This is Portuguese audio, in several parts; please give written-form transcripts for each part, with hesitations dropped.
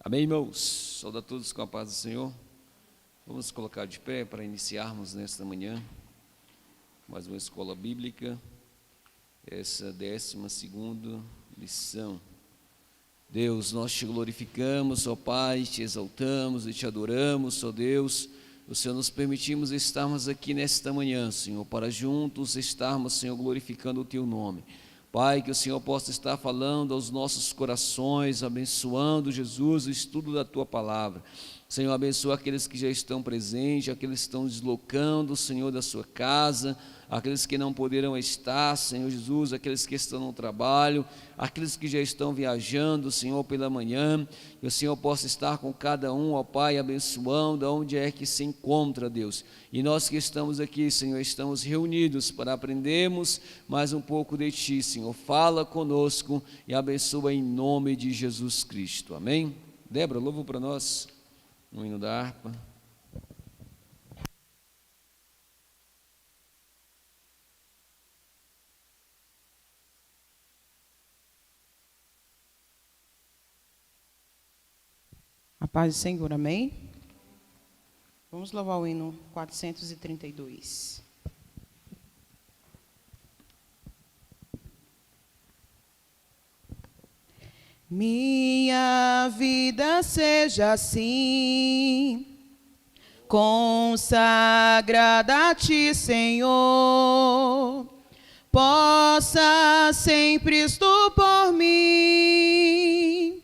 Amém, irmãos? Saúde a todos com a paz do Senhor. Vamos colocar de pé para iniciarmos nesta manhã mais uma escola bíblica, essa 12ª lição. Deus, nós te glorificamos, ó Pai, te exaltamos e te adoramos, ó Deus. O Senhor, nos permitimos estarmos aqui nesta manhã, Senhor, para juntos estarmos, Senhor, glorificando o Teu nome. Pai, que o Senhor possa estar falando aos nossos corações, abençoando, Jesus, o estudo da Tua palavra. Senhor, abençoa aqueles que já estão presentes, aqueles que estão deslocando, Senhor, da sua casa, aqueles que não poderão estar, Senhor Jesus, aqueles que estão no trabalho, aqueles que já estão viajando, Senhor, pela manhã, que o Senhor possa estar com cada um, ó Pai, abençoando, aonde é que se encontra, Deus. E nós que estamos aqui, Senhor, estamos reunidos para aprendermos mais um pouco de Ti, Senhor. Fala conosco e abençoa em nome de Jesus Cristo. Amém? Débora, louva para nós no hino da harpa. A paz do Senhor, amém? Vamos louvar o hino 432. Minha vida seja assim, consagrada a Ti, Senhor, possa sempre Tu por mim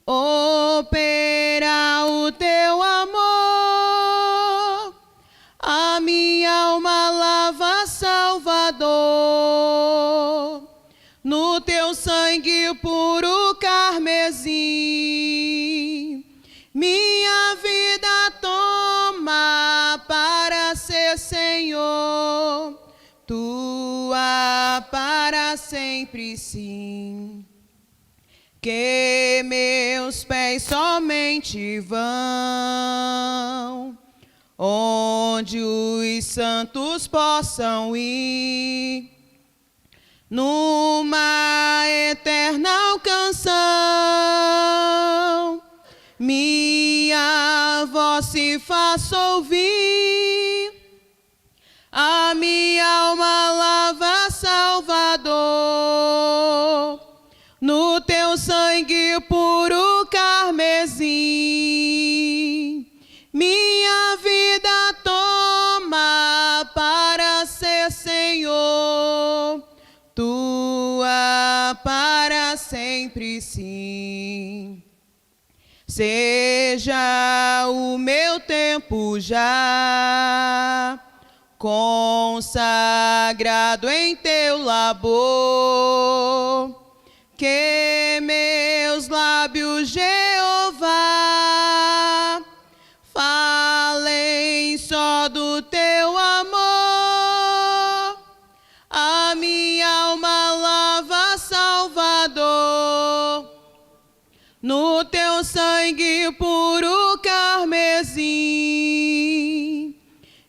operar o Teu amor, a minha alma lava, Salvador, no Teu sangue puro carmesim. Minha vida toma para ser, Senhor, Tua para sempre, sim. Que meus pés somente vão onde os santos possam ir, numa eterna canção, minha voz se faça ouvir, a minha alma lava, Salvador, no Teu sangue puro carmesim. Minha vida toma para ser, Senhor, Tua para sempre, sim. Seja o meu tempo já consagrado em Teu labor, que meus lábios, Jeová, falem só do Teu amor, a minha alma lava, Salvador, no Teu sangue puro carmesim.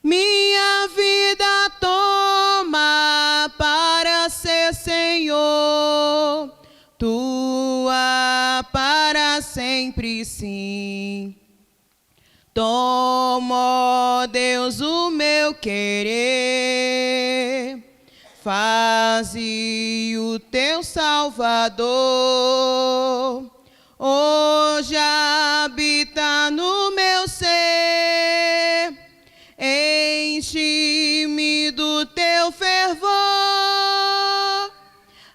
Minha vida toma para ser, Senhor, Tua para sempre, sim. Toma, ó Deus, o meu querer, faze o Teu Salvador hoje habita no meu ser, enche-me do Teu fervor,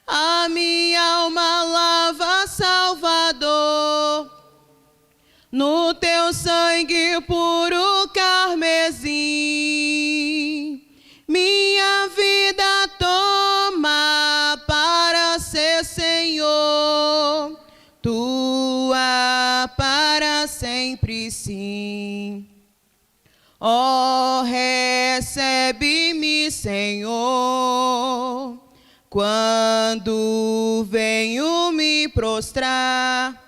a minha alma lava, Salvador, no Teu sangue puro carmesim. Minha vida toma para ser, Senhor, Tua para sempre, sim. Ó, recebe-me, Senhor, quando venho me prostrar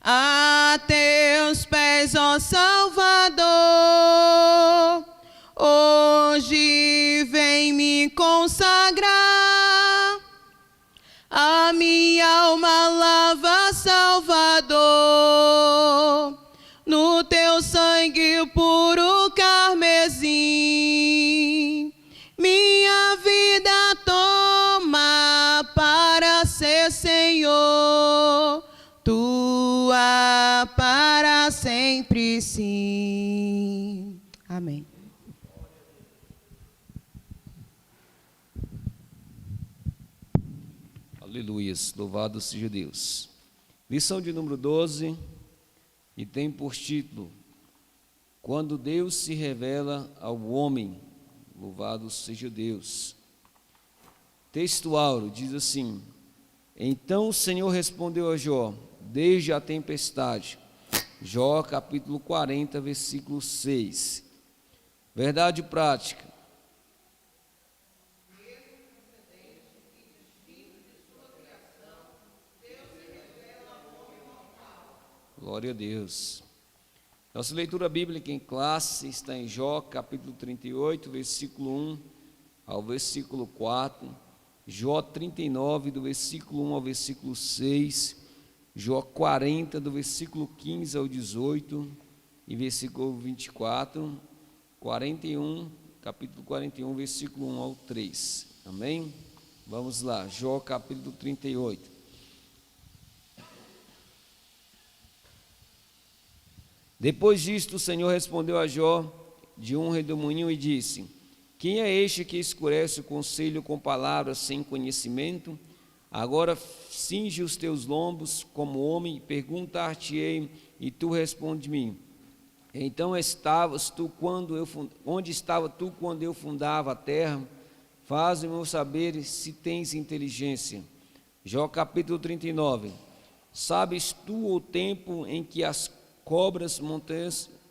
a Teus pés, ó Salvador. Hoje vem me consagrar, a minha alma lava, Salvador, para sempre, sim. Amém. Aleluias, louvado seja Deus. Lição de número 12, e tem por título: Quando Deus se revela ao homem, louvado seja Deus. Texto áureo diz assim: Então o Senhor respondeu a Jó, desde a tempestade. Jó capítulo 40, versículo 6. Verdade prática. Glória a Deus. Nossa leitura bíblica em classe está em Jó, capítulo 38, versículo 1 ao versículo 4, Jó 39, do versículo 1 ao versículo 6, Jó 40, do versículo 15 ao 18 e versículo 24, 41, capítulo 41, versículo 1 ao 3. Amém? Vamos lá, Jó capítulo 38. Depois disto, o Senhor respondeu a Jó de um redemoinho e disse: Quem é este que escurece o conselho com palavras sem conhecimento? Agora cinge os teus lombos como homem, e perguntar-te-ei, e tu responde-me. Então onde estava tu quando eu fundava a terra? Faz-me saber se tens inteligência. Jó capítulo 39. Sabes tu o tempo em que as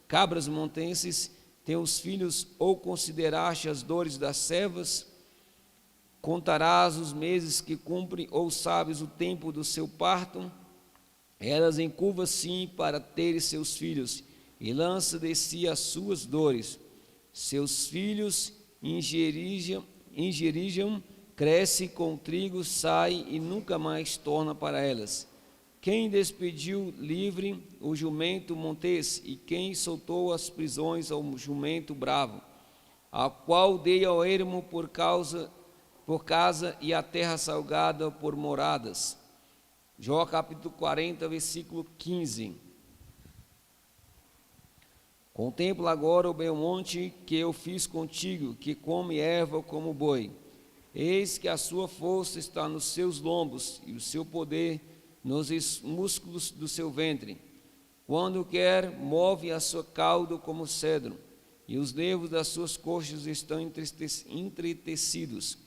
cabras montenses têm os filhos, ou consideraste as dores das servas? Contarás os meses que cumpre, ou sabes o tempo do seu parto? Elas encurvam-se para terem seus filhos, e lança de si as suas dores. Seus filhos ingerijam, cresce com trigo, sai e nunca mais torna para elas. Quem despediu livre o jumento montês, e quem soltou as prisões ao jumento bravo, a qual dei ao ermo por casa e a terra salgada por moradas. Jó capítulo 40, versículo 15. Contempla agora o meu monte que eu fiz contigo, que come erva como boi. Eis que a sua força está nos seus lombos, e o seu poder nos músculos do seu ventre. Quando quer, move a sua cauda como cedro, e os nervos das suas coxas estão entretecidos.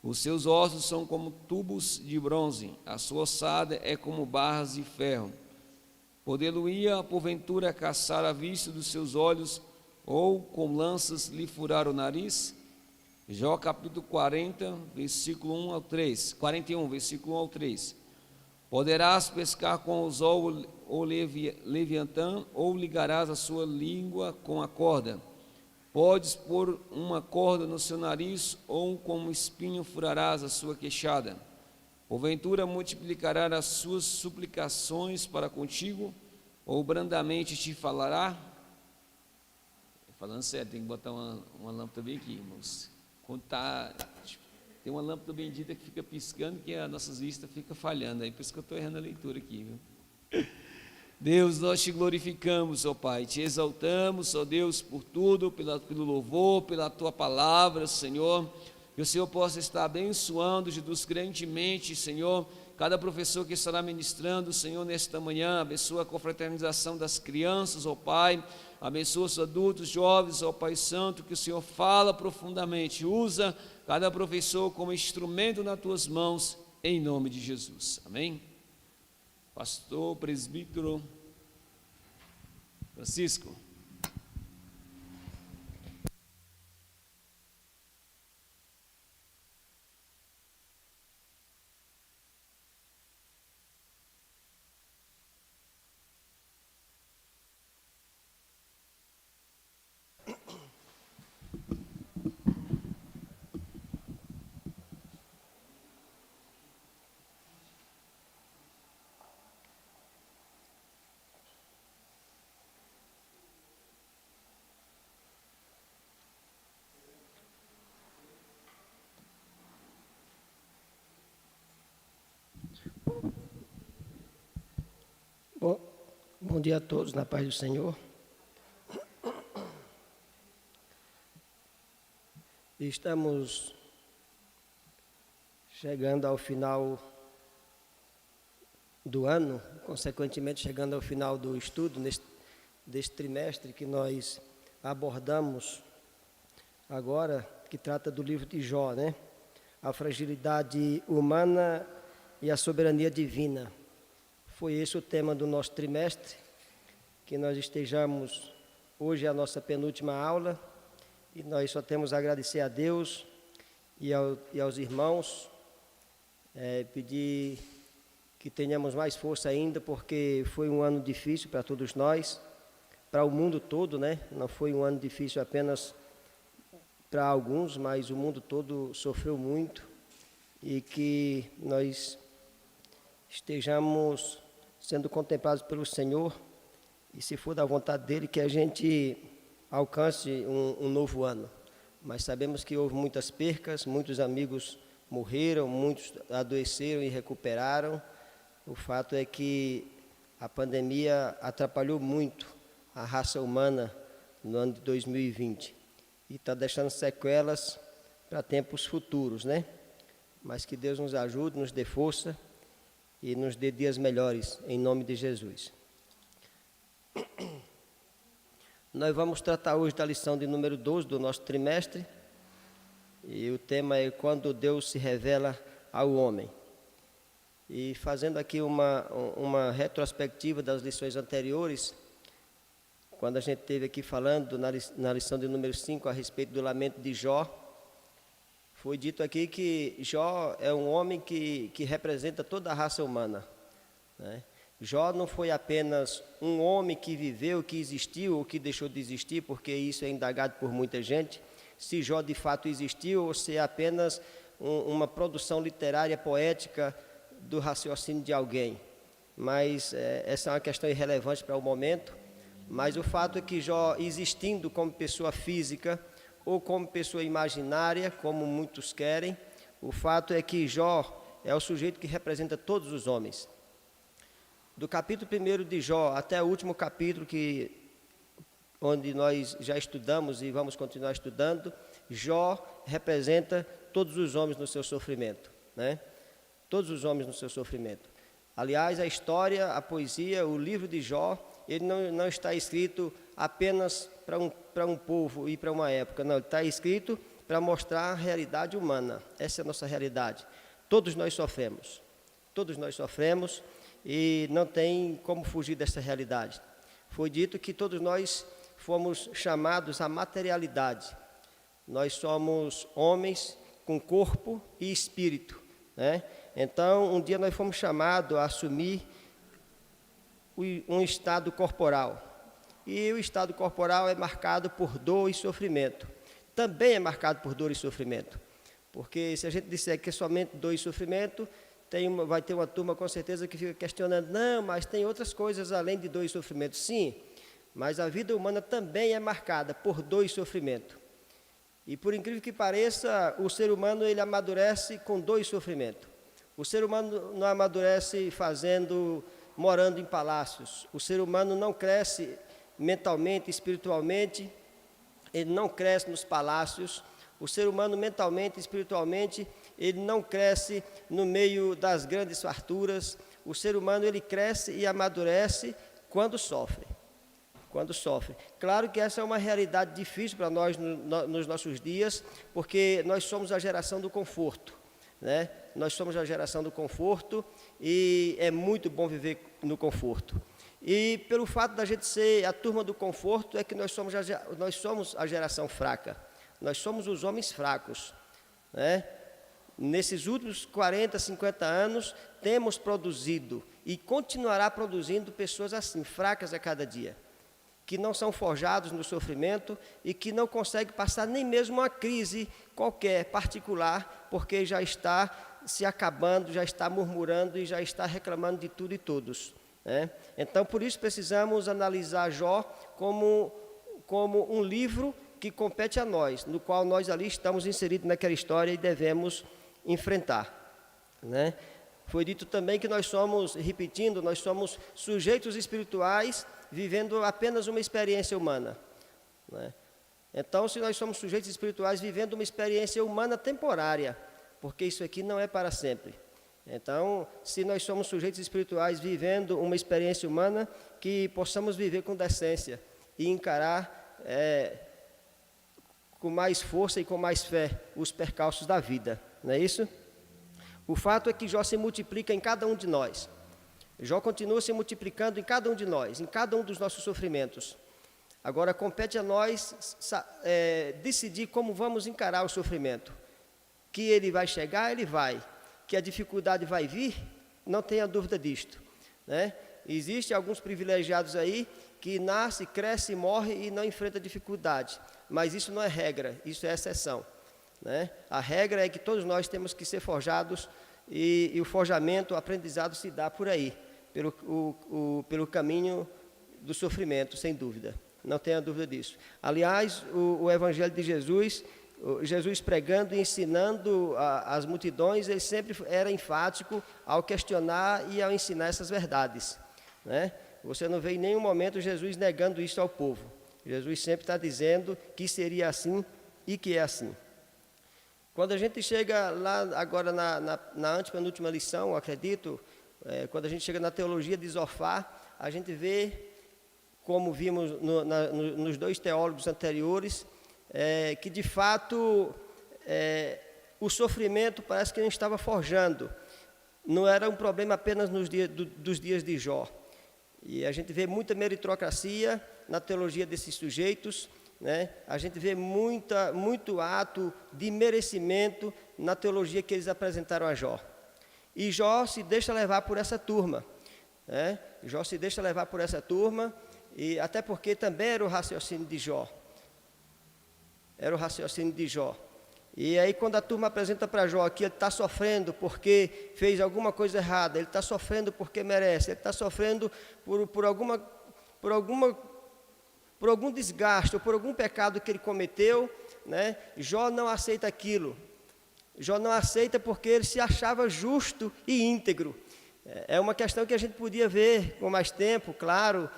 Os seus ossos são como tubos de bronze, a sua ossada é como barras de ferro. Poder-lo-ia, porventura, caçar a vista dos seus olhos, ou com lanças lhe furar o nariz? Jó capítulo 40, versículo 1 ao 3, 41, versículo 1 ao 3. Poderás pescar com o anzol ou leviatã, ou ligarás a sua língua com a corda. Podes pôr uma corda no seu nariz, ou com um espinho furarás a sua queixada. Porventura multiplicará as suas suplicações para contigo, ou brandamente te falará? Falando sério, tem que botar uma lâmpada bem aqui, irmãos. Quando tem uma lâmpada bendita que fica piscando, que as nossas vistas ficam falhando, aí por isso que eu estou errando a leitura aqui, viu? Deus, nós te glorificamos, ó Pai, te exaltamos, ó Deus, por tudo, pelo louvor, pela Tua palavra, Senhor, que o Senhor possa estar abençoando, Jesus, grandemente, Senhor, cada professor que estará ministrando, Senhor, nesta manhã, abençoa a confraternização das crianças, ó Pai, abençoa os adultos, jovens, ó Pai Santo, que o Senhor fala profundamente, usa cada professor como instrumento nas Tuas mãos, em nome de Jesus, amém? Pastor, presbítero Francisco. Bom dia a todos, na paz do Senhor. Estamos chegando ao final do ano, consequentemente chegando ao final do estudo deste trimestre que nós abordamos agora, que trata do livro de Jó, né? A fragilidade humana e a soberania divina. Foi esse o tema do nosso trimestre, que nós estejamos, hoje é a nossa penúltima aula, e nós só temos a agradecer a Deus e aos irmãos, pedir que tenhamos mais força ainda, porque foi um ano difícil para todos nós, para o mundo todo, né? Não foi um ano difícil apenas para alguns, mas o mundo todo sofreu muito, e que nós estejamos sendo contemplados pelo Senhor, e se for da vontade dEle, que a gente alcance um novo ano. Mas sabemos que houve muitas percas, muitos amigos morreram, muitos adoeceram e recuperaram. O fato é que a pandemia atrapalhou muito a raça humana no ano de 2020 e está deixando sequelas para tempos futuros, né? Mas que Deus nos ajude, nos dê força e nos dê dias melhores, em nome de Jesus. Nós vamos tratar hoje da lição de número 12 do nosso trimestre, e o tema é quando Deus se revela ao homem. E fazendo aqui uma retrospectiva das lições anteriores, quando a gente esteve aqui falando na lição de número 5 a respeito do lamento de Jó, foi dito aqui que Jó é um homem que representa toda a raça humana, né? Jó não foi apenas um homem que viveu, que existiu ou que deixou de existir, porque isso é indagado por muita gente, se Jó de fato existiu ou se é apenas uma produção literária, poética do raciocínio de alguém. Mas essa é uma questão irrelevante para o momento. Mas o fato é que Jó, existindo como pessoa física ou como pessoa imaginária, como muitos querem, o fato é que Jó é o sujeito que representa todos os homens. Do capítulo 1 de Jó até o último capítulo, onde nós já estudamos e vamos continuar estudando, Jó representa todos os homens no seu sofrimento, né? Todos os homens no seu sofrimento. Aliás, a história, a poesia, o livro de Jó, ele não está escrito apenas para um povo e para uma época, não, ele está escrito para mostrar a realidade humana. Essa é a nossa realidade. Todos nós sofremos, e não tem como fugir dessa realidade. Foi dito que todos nós fomos chamados à materialidade. Nós somos homens com corpo e espírito, né? Então, um dia nós fomos chamados a assumir um estado corporal. E o estado corporal é marcado por dor e sofrimento. Também é marcado por dor e sofrimento. Porque se a gente disser que é somente dor e sofrimento, vai ter uma turma com certeza que fica questionando, não, mas tem outras coisas além de dor e sofrimento. Sim, mas a vida humana também é marcada por dor e sofrimento. E por incrível que pareça, o ser humano ele amadurece com dor e sofrimento. O ser humano não amadurece morando em palácios. O ser humano não cresce mentalmente, espiritualmente, ele não cresce nos palácios. O ser humano mentalmente, espiritualmente, ele não cresce no meio das grandes farturas. O ser humano ele cresce e amadurece quando sofre. Claro que essa é uma realidade difícil para nós nos nossos dias, porque nós somos a geração do conforto, né? Nós somos a geração do conforto e é muito bom viver no conforto. E pelo fato da gente ser a turma do conforto, é que nós somos a geração fraca. Nós somos os homens fracos, né? Nesses últimos 40, 50 anos, temos produzido e continuará produzindo pessoas assim, fracas a cada dia, que não são forjados no sofrimento e que não conseguem passar nem mesmo uma crise qualquer, particular, porque já está se acabando, já está murmurando e já está reclamando de tudo e todos, né? Então, por isso, precisamos analisar Jó como um livro que compete a nós, no qual nós ali estamos inseridos naquela história e devemos enfrentar, né? Foi dito também que nós somos, repetindo, nós somos sujeitos espirituais vivendo apenas uma experiência humana, né? Então, se nós somos sujeitos espirituais vivendo uma experiência humana temporária, porque isso aqui não é para sempre. Então, se nós somos sujeitos espirituais vivendo uma experiência humana, que possamos viver com decência e encarar com mais força e com mais fé os percalços da vida, não é isso? O fato é que Jó se multiplica em cada um de nós. Jó continua se multiplicando em cada um de nós, em cada um dos nossos sofrimentos. Agora, compete a nós decidir como vamos encarar o sofrimento. Que ele vai chegar, ele vai. Que a dificuldade vai vir, não tenha dúvida disto, né? Existem alguns privilegiados aí que nasce, cresce, morre e não enfrenta dificuldade. Mas isso não é regra, isso é exceção, né? A regra é que todos nós temos que ser forjados e o forjamento, o aprendizado se dá por aí, pelo caminho do sofrimento, sem dúvida. Não tenha dúvida disso. Aliás, o Evangelho de Jesus pregando e ensinando as multidões, ele sempre era enfático ao questionar e ao ensinar essas verdades, né? Você não vê em nenhum momento Jesus negando isso ao povo. Jesus sempre está dizendo que seria assim e que é assim. Quando a gente chega lá agora na antepenúltima lição, acredito, quando a gente chega na teologia de Zofar, a gente vê, como vimos nos dois teólogos anteriores, que de fato o sofrimento parece que não estava forjando. Não era um problema apenas dos dias de Jó. E a gente vê muita meritocracia na teologia desses sujeitos, né? A gente vê muito ato de merecimento na teologia que eles apresentaram a Jó. E Jó se deixa levar por essa turma, né? Jó se deixa levar por essa turma, e até porque também era o raciocínio de Jó. Era o raciocínio de Jó. E aí, quando a turma apresenta para Jó que ele está sofrendo porque fez alguma coisa errada, ele está sofrendo porque merece, ele está sofrendo por algum desgaste ou por algum pecado que ele cometeu, né? Jó não aceita aquilo. Jó não aceita porque ele se achava justo e íntegro. É uma questão que a gente podia ver com mais tempo, claro,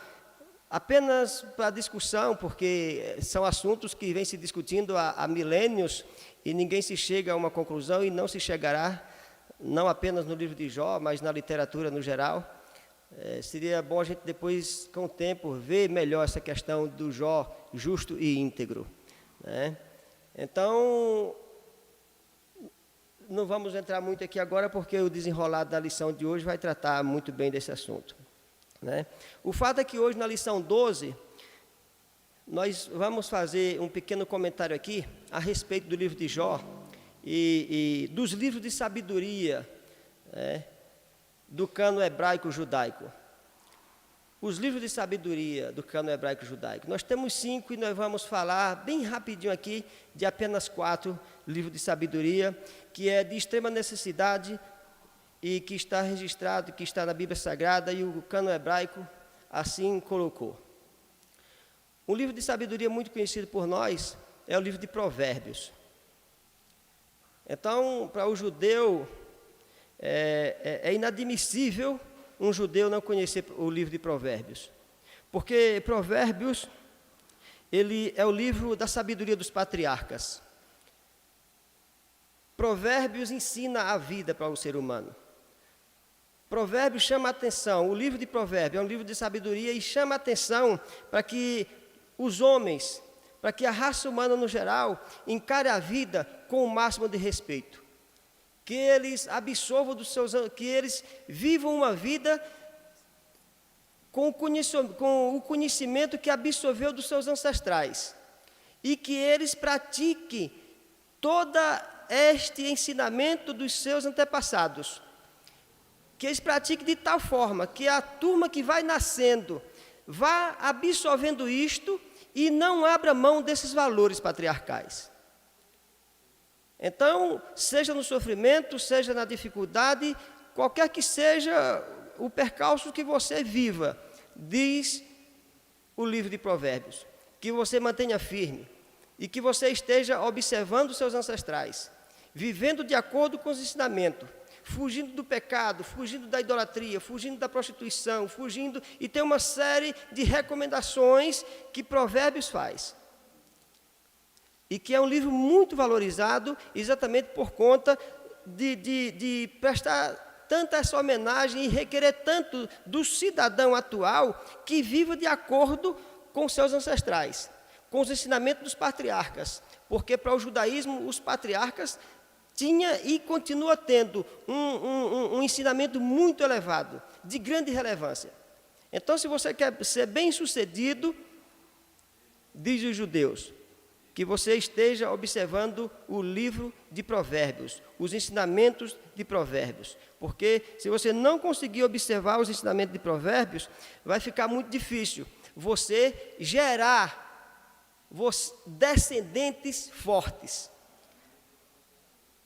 apenas para discussão, porque são assuntos que vêm se discutindo há milênios e ninguém se chega a uma conclusão e não se chegará, não apenas no livro de Jó, mas na literatura no geral. Seria bom a gente depois, com o tempo, ver melhor essa questão do Jó justo e íntegro, né? Então, não vamos entrar muito aqui agora, porque o desenrolado da lição de hoje vai tratar muito bem desse assunto, né? O fato é que hoje, na lição 12, nós vamos fazer um pequeno comentário aqui a respeito do livro de Jó e dos livros de sabedoria, né, do cano hebraico-judaico. Os livros de sabedoria do cano hebraico-judaico. Nós temos 5 e nós vamos falar bem rapidinho aqui de apenas 4 livros de sabedoria, que é de extrema necessidade e que está registrado, que está na Bíblia Sagrada, e o cano hebraico assim colocou. Um livro de sabedoria muito conhecido por nós é o livro de Provérbios. Então, para o judeu, é inadmissível um judeu não conhecer o livro de Provérbios. Porque Provérbios, ele é o livro da sabedoria dos patriarcas. Provérbios ensina a vida para o ser humano. Provérbios chama a atenção, o livro de Provérbios é um livro de sabedoria e chama a atenção para que os homens, para que a raça humana no geral, encare a vida com o máximo de respeito. Que eles absorvam que eles vivam uma vida com o conhecimento que absorveu dos seus ancestrais. E que eles pratiquem todo este ensinamento dos seus antepassados. Que eles pratiquem de tal forma que a turma que vai nascendo vá absorvendo isto e não abra mão desses valores patriarcais. Então, seja no sofrimento, seja na dificuldade, qualquer que seja o percalço que você viva, diz o livro de Provérbios, que você mantenha firme e que você esteja observando os seus ancestrais, vivendo de acordo com os ensinamentos, fugindo do pecado, fugindo da idolatria, fugindo da prostituição, e tem uma série de recomendações que Provérbios faz. E que é um livro muito valorizado, exatamente por conta de prestar tanta essa homenagem e requerer tanto do cidadão atual que viva de acordo com seus ancestrais, com os ensinamentos dos patriarcas, porque para o judaísmo os patriarcas tinha e continua tendo um ensinamento muito elevado, de grande relevância. Então, se você quer ser bem-sucedido, diz os judeus, que você esteja observando o livro de Provérbios, os ensinamentos de Provérbios. Porque se você não conseguir observar os ensinamentos de Provérbios, vai ficar muito difícil você gerar descendentes fortes.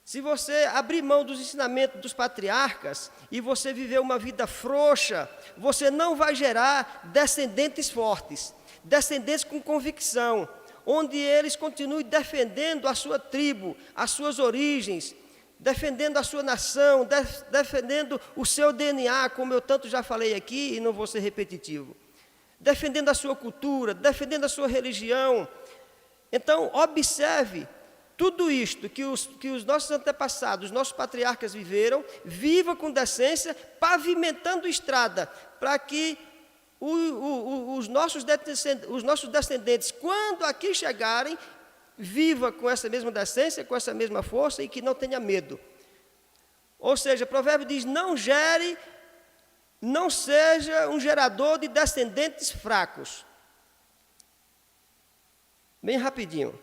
Se você abrir mão dos ensinamentos dos patriarcas e você viver uma vida frouxa, você não vai gerar descendentes fortes, descendentes com convicção, onde eles continuem defendendo a sua tribo, as suas origens, defendendo a sua nação, defendendo o seu DNA, como eu tanto já falei aqui e não vou ser repetitivo, defendendo a sua cultura, defendendo a sua religião. Então, observe tudo isto que os nossos antepassados, os nossos patriarcas viveram, viva com decência, pavimentando estrada, para que os nossos descendentes, quando aqui chegarem, viva com essa mesma decência, com essa mesma força e que não tenha medo. Ou seja, o provérbio diz, não seja um gerador de descendentes fracos. Bem rapidinho.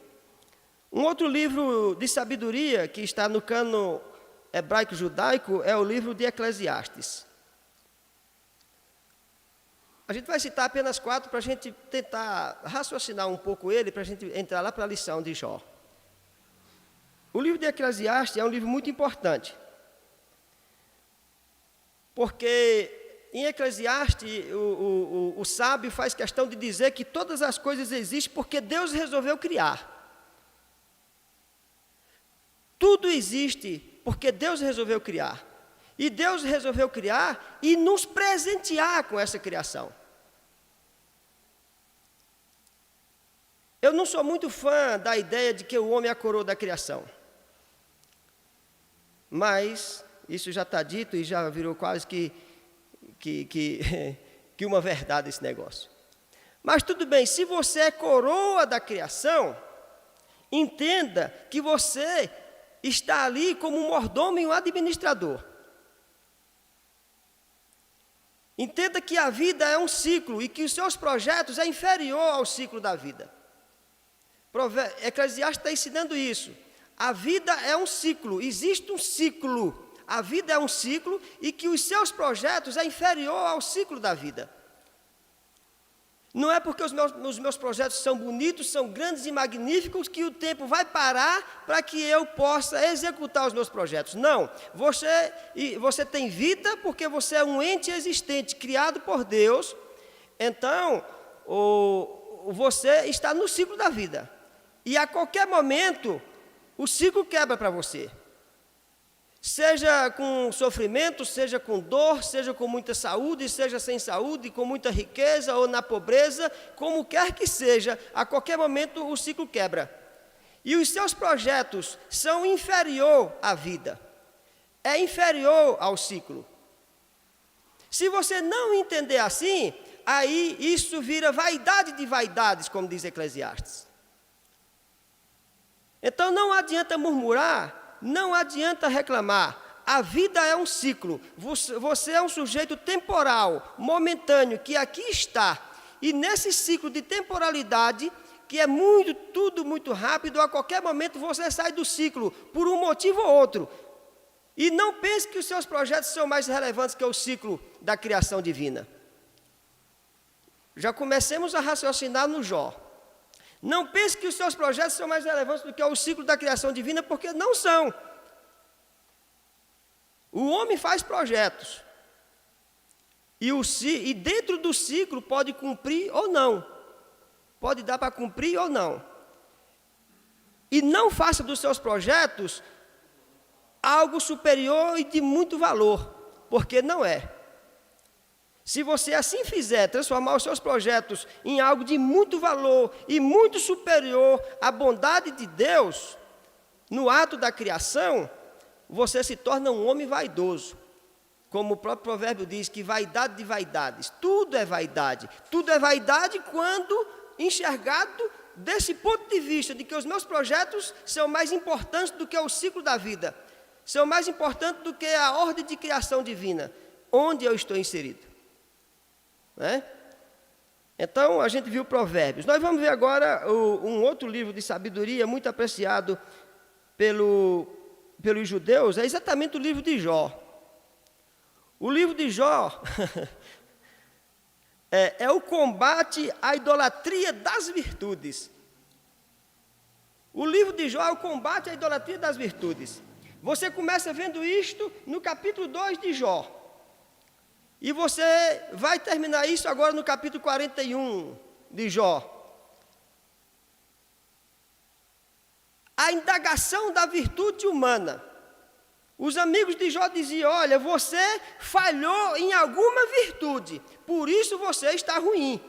Um outro livro de sabedoria que está no cano hebraico-judaico é o livro de Eclesiastes. A gente vai citar apenas 4 para a gente tentar raciocinar um pouco ele, para a gente entrar lá para a lição de Jó. O livro de Eclesiastes é um livro muito importante, porque em Eclesiastes o sábio faz questão de dizer que todas as coisas existem porque Deus resolveu criar. Tudo existe porque Deus resolveu criar. E Deus resolveu criar e nos presentear com essa criação. Eu não sou muito fã da ideia de que o homem é a coroa da criação. Mas isso já está dito e já virou quase que uma verdade esse negócio. Mas tudo bem, se você é coroa da criação, entenda que você está ali como um mordomo e um administrador. Entenda que a vida é um ciclo e que os seus projetos é inferior ao ciclo da vida. Eclesiastes está ensinando isso. A vida é um ciclo, existe um ciclo. A vida é um ciclo e que os seus projetos é inferior ao ciclo da vida. Não é porque os meus projetos são bonitos, são grandes e magníficos, que o tempo vai parar para que eu possa executar os meus projetos. Não, você tem vida porque você é um ente existente, criado por Deus. Então, você está no ciclo da vida. E a qualquer momento, o ciclo quebra para você. Seja com sofrimento, seja com dor, seja com muita saúde, seja sem saúde, com muita riqueza ou na pobreza, como quer que seja, a qualquer momento o ciclo quebra. E os seus projetos são inferior à vida, é inferior ao ciclo. Se você não entender assim, aí isso vira vaidade de vaidades, como diz Eclesiastes. Então não adianta murmurar, não adianta reclamar. A vida é um ciclo. Você é um sujeito temporal, momentâneo, que aqui está. E nesse ciclo de temporalidade, que é tudo muito rápido, a qualquer momento você sai do ciclo, por um motivo ou outro. E não pense que os seus projetos são mais relevantes que o ciclo da criação divina. Já comecemos a raciocinar no Jó. Não pense que os seus projetos são mais relevantes do que o ciclo da criação divina, porque não são. O homem faz projetos. E dentro do ciclo pode cumprir ou não. Pode dar para cumprir ou não. E não faça dos seus projetos algo superior e de muito valor, porque não é. Se você assim fizer, transformar os seus projetos em algo de muito valor e muito superior à bondade de Deus, no ato da criação, você se torna um homem vaidoso. Como o próprio provérbio diz, que vaidade de vaidades, tudo é vaidade. Tudo é vaidade quando enxergado desse ponto de vista, de que os meus projetos são mais importantes do que o ciclo da vida, são mais importantes do que a ordem de criação divina, onde eu estou inserido. Né? Então, a gente viu Provérbios. Nós vamos ver agora um outro livro de sabedoria muito apreciado pelos judeus, é exatamente o livro de Jó. O livro de Jó é o combate à idolatria das virtudes. O livro de Jó é o combate à idolatria das virtudes. Você começa vendo isto no capítulo 2 de Jó. E você vai terminar isso agora no capítulo 41 de Jó. A indagação da virtude humana. Os amigos de Jó diziam, olha, você falhou em alguma virtude, por isso você está ruim.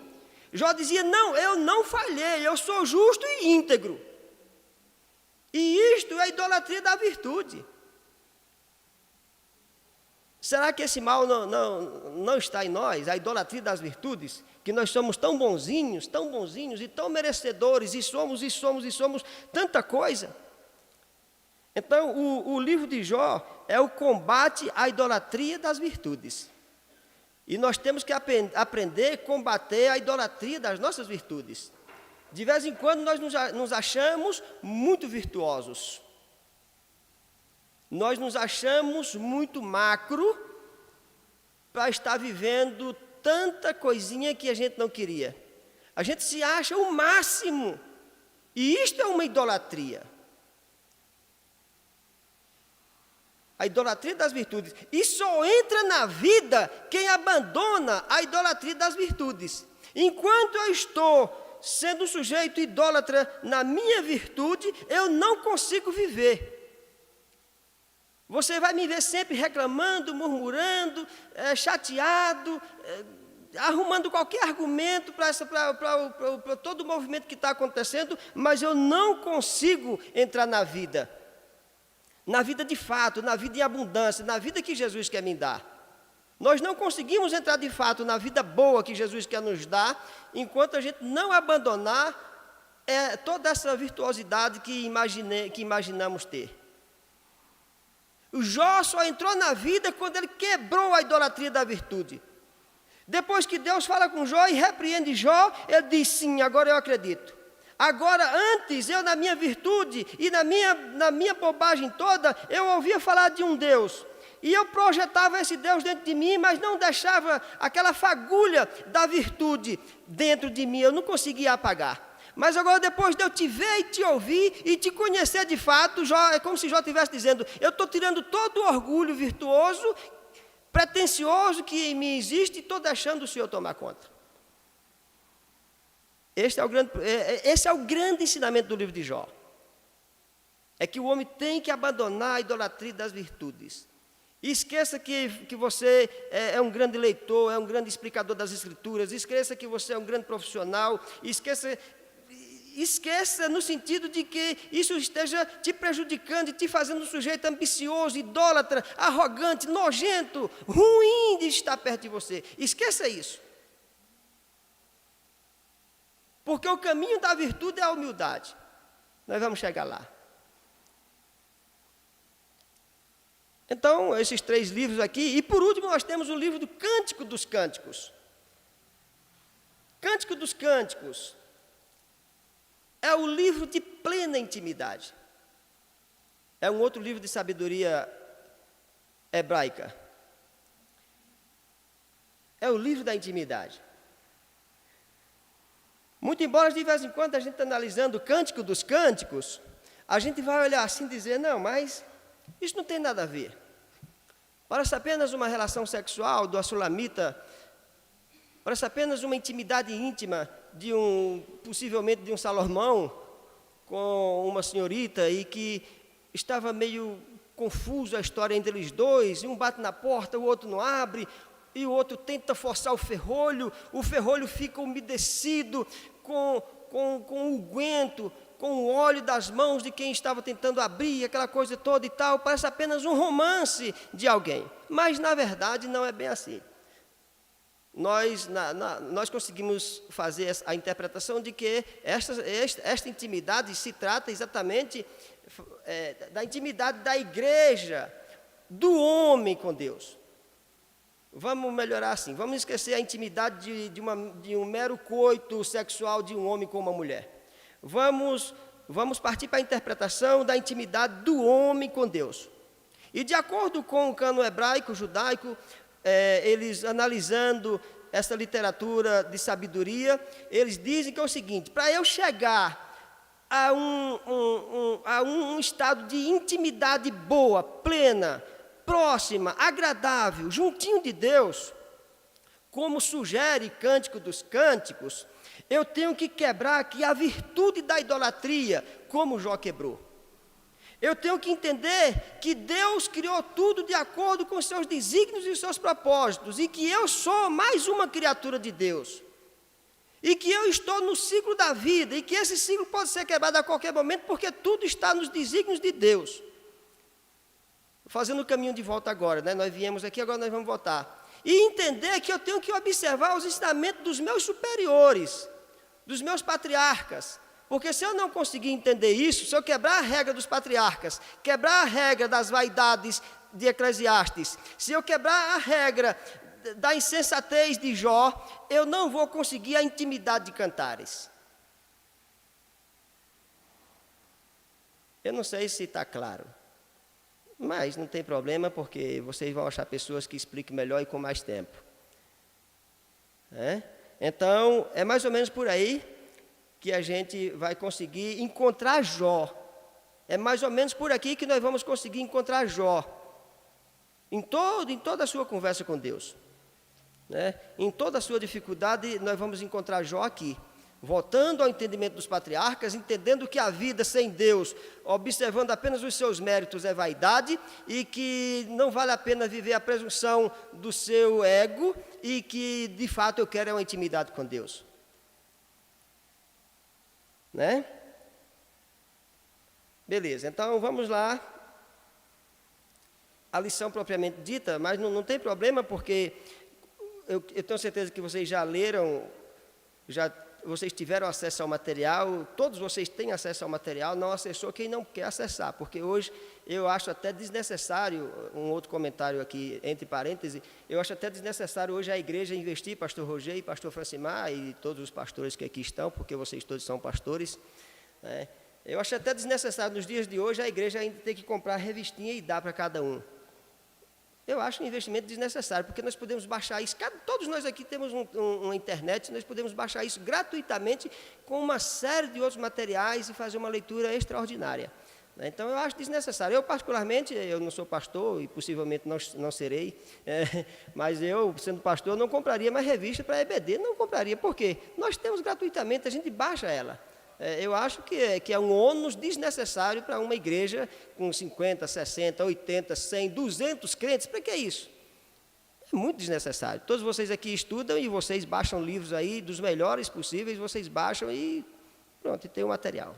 Jó dizia, não, eu não falhei, eu sou justo e íntegro. E isto é a idolatria da virtude. Será que esse mal não está em nós, a idolatria das virtudes? Que nós somos tão bonzinhos e tão merecedores, e somos tanta coisa. Então, o livro de Jó é o combate à idolatria das virtudes. E nós temos que aprender a combater a idolatria das nossas virtudes. De vez em quando nós nos achamos muito virtuosos. Nós nos achamos muito macro para estar vivendo tanta coisinha que a gente não queria. A gente se acha o máximo. E isto é uma idolatria. A idolatria das virtudes. E só entra na vida quem abandona a idolatria das virtudes. Enquanto eu estou sendo um sujeito idólatra na minha virtude, eu não consigo viver. Você vai me ver sempre reclamando, murmurando, chateado, arrumando qualquer argumento para todo o movimento que está acontecendo, mas eu não consigo entrar na vida de fato, na vida em abundância, na vida que Jesus quer me dar. Nós não conseguimos entrar de fato na vida boa que Jesus quer nos dar, enquanto a gente não abandonar toda essa virtuosidade que imaginamos ter. O Jó só entrou na vida quando ele quebrou a idolatria da virtude. Depois que Deus fala com Jó e repreende Jó, ele diz, sim, agora eu acredito. Agora, antes, eu na minha virtude e na minha bobagem toda, eu ouvia falar de um Deus. E eu projetava esse Deus dentro de mim, mas não deixava aquela fagulha da virtude dentro de mim, eu não conseguia apagar. Mas agora, depois de eu te ver e te ouvir e te conhecer de fato, Jó, é como se Jó estivesse dizendo, eu estou tirando todo o orgulho virtuoso, pretensioso que em mim existe e estou deixando o Senhor tomar conta. Esse é o grande ensinamento do livro de Jó. É que o homem tem que abandonar a idolatria das virtudes. E esqueça que você é um grande leitor, é um grande explicador das Escrituras, esqueça que você é um grande profissional, esqueça no sentido de que isso esteja te prejudicando e te fazendo um sujeito ambicioso, idólatra, arrogante, nojento, ruim de estar perto de você. Esqueça isso. Porque o caminho da virtude é a humildade. Nós vamos chegar lá. Então, esses 3 livros aqui. E por último, nós temos o livro do Cântico dos Cânticos. Cântico dos Cânticos é o livro de plena intimidade. É um outro livro de sabedoria hebraica. É o livro da intimidade. Muito embora de vez em quando a gente está analisando o Cântico dos Cânticos, a gente vai olhar assim e dizer, não, mas isso não tem nada a ver. Parece apenas uma relação sexual do Assulamita, parece apenas uma intimidade íntima possivelmente de um Salomão com uma senhorita e que estava meio confuso a história entre eles dois, e um bate na porta, o outro não abre, e o outro tenta forçar o ferrolho fica umedecido com o unguento, com o óleo das mãos de quem estava tentando abrir, aquela coisa toda e tal, parece apenas um romance de alguém, mas na verdade não é bem assim. Nós conseguimos fazer a interpretação de que esta intimidade se trata exatamente da intimidade da igreja, do homem com Deus. Vamos melhorar assim, vamos esquecer a intimidade de um mero coito sexual de um homem com uma mulher. Vamos partir para a interpretação da intimidade do homem com Deus. E de acordo com o cânon hebraico, judaico, eles analisando essa literatura de sabedoria, eles dizem que é o seguinte: para eu chegar a um estado de intimidade boa, plena, próxima, agradável, juntinho de Deus, como sugere Cântico dos Cânticos, eu tenho que quebrar aqui a virtude da idolatria, como Jó quebrou. Eu tenho que entender que Deus criou tudo de acordo com os seus desígnios e os seus propósitos, e que eu sou mais uma criatura de Deus, e que eu estou no ciclo da vida, e que esse ciclo pode ser quebrado a qualquer momento, porque tudo está nos desígnios de Deus. Fazendo o caminho de volta agora, né? Nós viemos aqui, agora nós vamos voltar. E entender que eu tenho que observar os ensinamentos dos meus superiores, dos meus patriarcas. Porque se eu não conseguir entender isso, se eu quebrar a regra dos patriarcas, quebrar a regra das vaidades de Eclesiastes, se eu quebrar a regra da insensatez de Jó, eu não vou conseguir a intimidade de Cantares. Eu não sei se está claro, mas não tem problema, porque vocês vão achar pessoas que expliquem melhor e com mais tempo. Então, é mais ou menos por aí que a gente vai conseguir encontrar Jó. É mais ou menos por aqui que nós vamos conseguir encontrar Jó. Em toda a sua conversa com Deus. Em toda a sua dificuldade, nós vamos encontrar Jó aqui. Voltando ao entendimento dos patriarcas, entendendo que a vida sem Deus, observando apenas os seus méritos, é vaidade, e que não vale a pena viver a presunção do seu ego, e que, de fato, eu quero uma intimidade com Deus. Beleza, então vamos lá. A lição propriamente dita, mas não tem problema, porque eu tenho certeza que vocês já leram, vocês tiveram acesso ao material, todos vocês têm acesso ao material, não acessou quem não quer acessar, porque hoje eu acho até desnecessário, um outro comentário aqui, entre parênteses, eu acho até desnecessário hoje a igreja investir, pastor Roger e pastor Francimar, e todos os pastores que aqui estão, porque vocês todos são pastores, eu acho até desnecessário nos dias de hoje a igreja ainda ter que comprar revistinha e dar para cada um. Eu acho um investimento desnecessário, porque nós podemos baixar isso, todos nós aqui temos uma internet, nós podemos baixar isso gratuitamente com uma série de outros materiais e fazer uma leitura extraordinária. Então, eu acho desnecessário. Eu, particularmente, eu não sou pastor e possivelmente não serei, mas eu, sendo pastor, não compraria mais revista para EBD, não compraria. Por quê? Nós temos gratuitamente, a gente baixa ela. Eu acho que é um ônus desnecessário para uma igreja com 50, 60, 80, 100, 200 crentes. Para que isso? É muito desnecessário. Todos vocês aqui estudam e vocês baixam livros aí dos melhores possíveis, vocês baixam e pronto, e tem o material,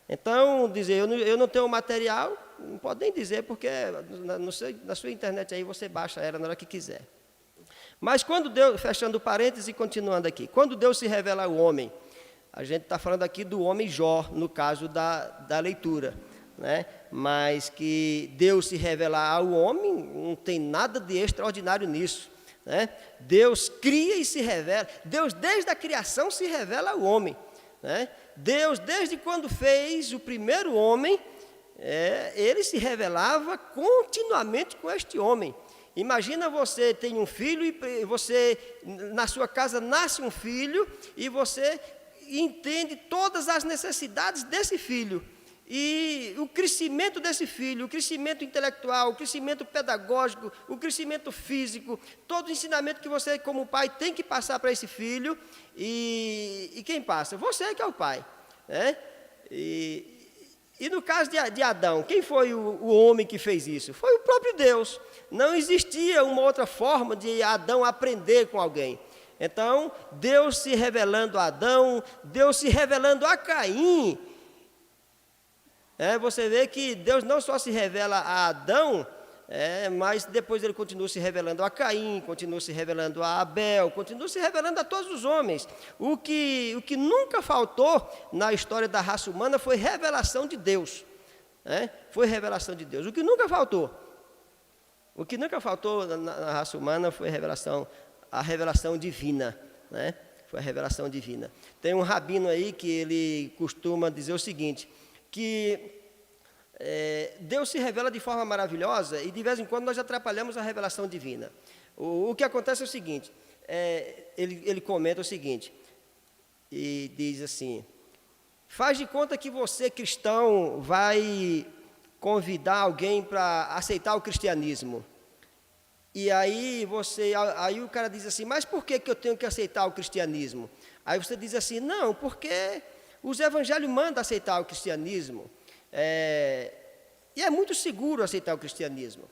Então, dizer, eu não tenho o material, não pode nem dizer, porque na sua internet aí você baixa ela na hora que quiser. Mas quando Deus, fechando o parênteses e continuando aqui, quando Deus se revela ao homem, a gente está falando aqui do homem Jó, no caso da leitura, mas que Deus se revelar ao homem, não tem nada de extraordinário nisso. Deus cria e se revela, Deus desde a criação se revela ao homem. Deus, desde quando fez o primeiro homem, ele se revelava continuamente com este homem. Imagina você tem um filho e você, na sua casa nasce um filho e você entende todas as necessidades desse filho. E o crescimento desse filho, o crescimento intelectual, o crescimento pedagógico, o crescimento físico, todo o ensinamento que você, como pai, tem que passar para esse filho. E quem passa? Você que é o pai. E no caso de Adão, quem foi o homem que fez isso? Foi o próprio Deus. Não existia uma outra forma de Adão aprender com alguém. Então, Deus se revelando a Adão, Deus se revelando a Caim. Você vê que Deus não só se revela a Adão, mas depois ele continua se revelando a Caim, continua se revelando a Abel, continua se revelando a todos os homens. O que nunca faltou na história da raça humana foi revelação de Deus. Foi revelação de Deus. O que nunca faltou na raça humana foi a revelação divina. Foi a revelação divina. Tem um rabino aí que ele costuma dizer o seguinte, que Deus se revela de forma maravilhosa e de vez em quando nós atrapalhamos a revelação divina. O que acontece é o seguinte, ele comenta o seguinte, e diz assim, faz de conta que você, cristão, vai convidar alguém para aceitar o cristianismo. E aí o cara diz assim, mas por que eu tenho que aceitar o cristianismo? Aí você diz assim, não, porque os evangelhos mandam aceitar o cristianismo. E é muito seguro aceitar o cristianismo.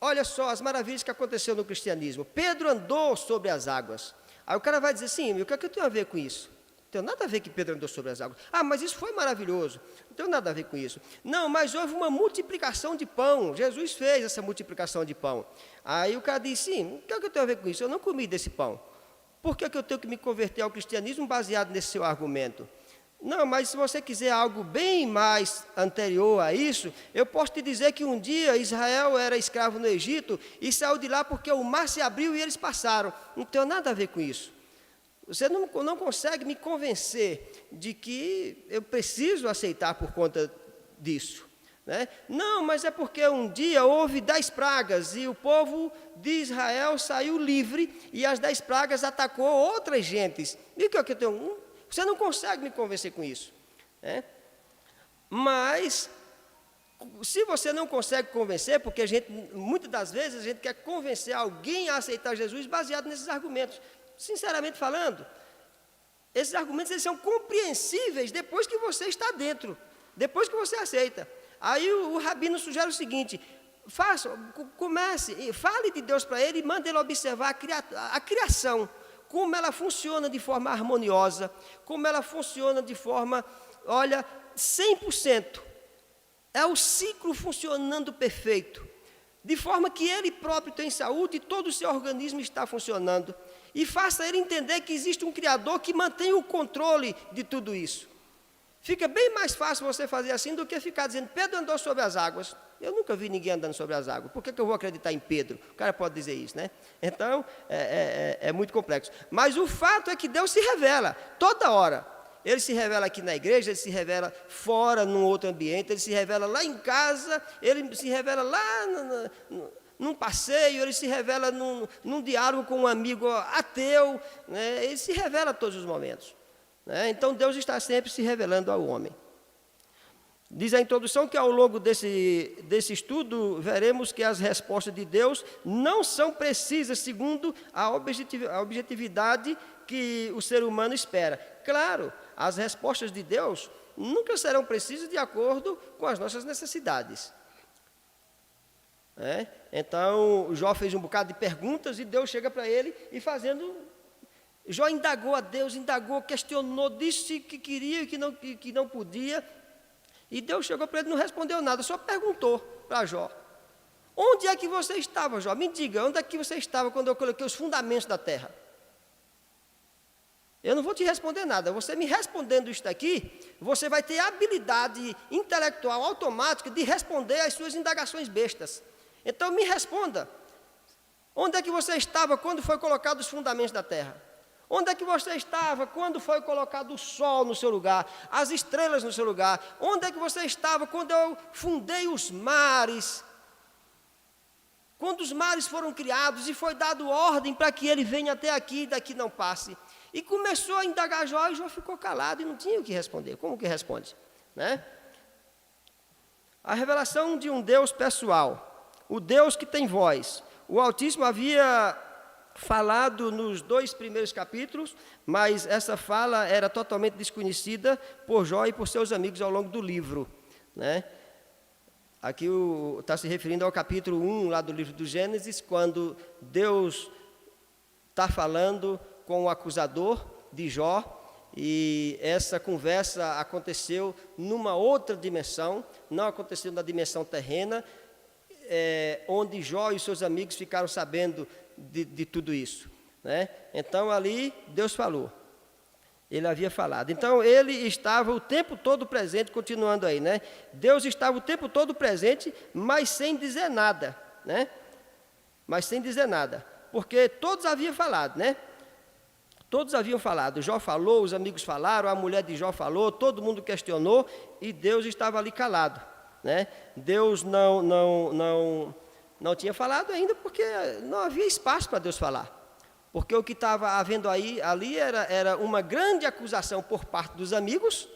Olha só as maravilhas que aconteceu no cristianismo. Pedro andou sobre as águas. Aí o cara vai dizer assim, o que é que eu tenho a ver com isso? Não tem nada a ver que Pedro andou sobre as águas. Ah, mas isso foi maravilhoso. Não tem nada a ver com isso. Não, mas houve uma multiplicação de pão. Jesus fez essa multiplicação de pão. Aí o cara diz, sim, o que é que eu tenho a ver com isso? Eu não comi desse pão. Por que eu tenho que me converter ao cristianismo baseado nesse seu argumento? Não, mas se você quiser algo bem mais anterior a isso, eu posso te dizer que um dia Israel era escravo no Egito e saiu de lá porque o mar se abriu e eles passaram. Não tem nada a ver com isso. Você não consegue me convencer de que eu preciso aceitar por conta disso. Não, mas é porque um dia houve 10 pragas e o povo de Israel saiu livre e as 10 pragas atacou outras gentes. E o que eu tenho? Você não consegue me convencer com isso. Mas, se você não consegue convencer, porque muitas das vezes a gente quer convencer alguém a aceitar Jesus baseado nesses argumentos. Sinceramente falando, esses argumentos eles são compreensíveis depois que você está dentro, depois que você aceita. Aí o rabino sugere o seguinte, comece, fale de Deus para ele e mande ele observar a criação, como ela funciona de forma harmoniosa, como ela funciona de forma, 100%. É o ciclo funcionando perfeito, de forma que ele próprio tem saúde e todo o seu organismo está funcionando. E faça ele entender que existe um Criador que mantém o controle de tudo isso. Fica bem mais fácil você fazer assim do que ficar dizendo, Pedro andou sobre as águas. Eu nunca vi ninguém andando sobre as águas. Por que eu vou acreditar em Pedro? O cara pode dizer isso, né? Então, é muito complexo. Mas o fato é que Deus se revela toda hora. Ele se revela aqui na igreja, ele se revela fora, num outro ambiente, ele se revela lá em casa, ele se revela lá num passeio, ele se revela num diálogo com um amigo ateu, ele se revela a todos os momentos. Então, Deus está sempre se revelando ao homem. Diz a introdução que ao longo desse estudo, veremos que as respostas de Deus não são precisas segundo a objetividade que o ser humano espera. Claro, as respostas de Deus nunca serão precisas de acordo com as nossas necessidades. Então, Jó fez um bocado de perguntas e Deus chega para ele e Jó indagou a Deus, questionou, disse que queria e que não podia. E Deus chegou para ele e não respondeu nada, só perguntou para Jó. Onde é que você estava, Jó? Me diga, onde é que você estava quando eu coloquei os fundamentos da terra? Eu não vou te responder nada. Você me respondendo isso daqui, você vai ter habilidade intelectual automática de responder às suas indagações bestas. Então me responda. Onde é que você estava quando foi colocado os fundamentos da terra? Onde é que você estava quando foi colocado o sol no seu lugar, as estrelas no seu lugar? Onde é que você estava quando eu fundei os mares? Quando os mares foram criados e foi dado ordem para que ele venha até aqui e daqui não passe. E começou a indagar Jó e Jó ficou calado e não tinha o que responder. Como que responde? A revelação de um Deus pessoal, o Deus que tem voz. O Altíssimo havia falado nos 2 primeiros capítulos, mas essa fala era totalmente desconhecida por Jó e por seus amigos ao longo do livro. né? Aqui está se referindo ao capítulo 1 lá do livro do Gênesis, quando Deus está falando com o acusador de Jó, e essa conversa aconteceu numa outra dimensão, não aconteceu na dimensão terrena, onde Jó e seus amigos ficaram sabendo de tudo isso, né? Então ali Deus falou, ele havia falado. Então ele estava o tempo todo presente, continuando aí, né? Deus estava o tempo todo presente, mas sem dizer nada, né? Mas sem dizer nada, porque todos haviam falado, né? Todos haviam falado, Jó falou, os amigos falaram, a mulher de Jó falou, todo mundo questionou e Deus estava ali calado, né? Deus não tinha falado ainda porque não havia espaço para Deus falar. Porque o que estava havendo ali era uma grande acusação por parte dos amigos.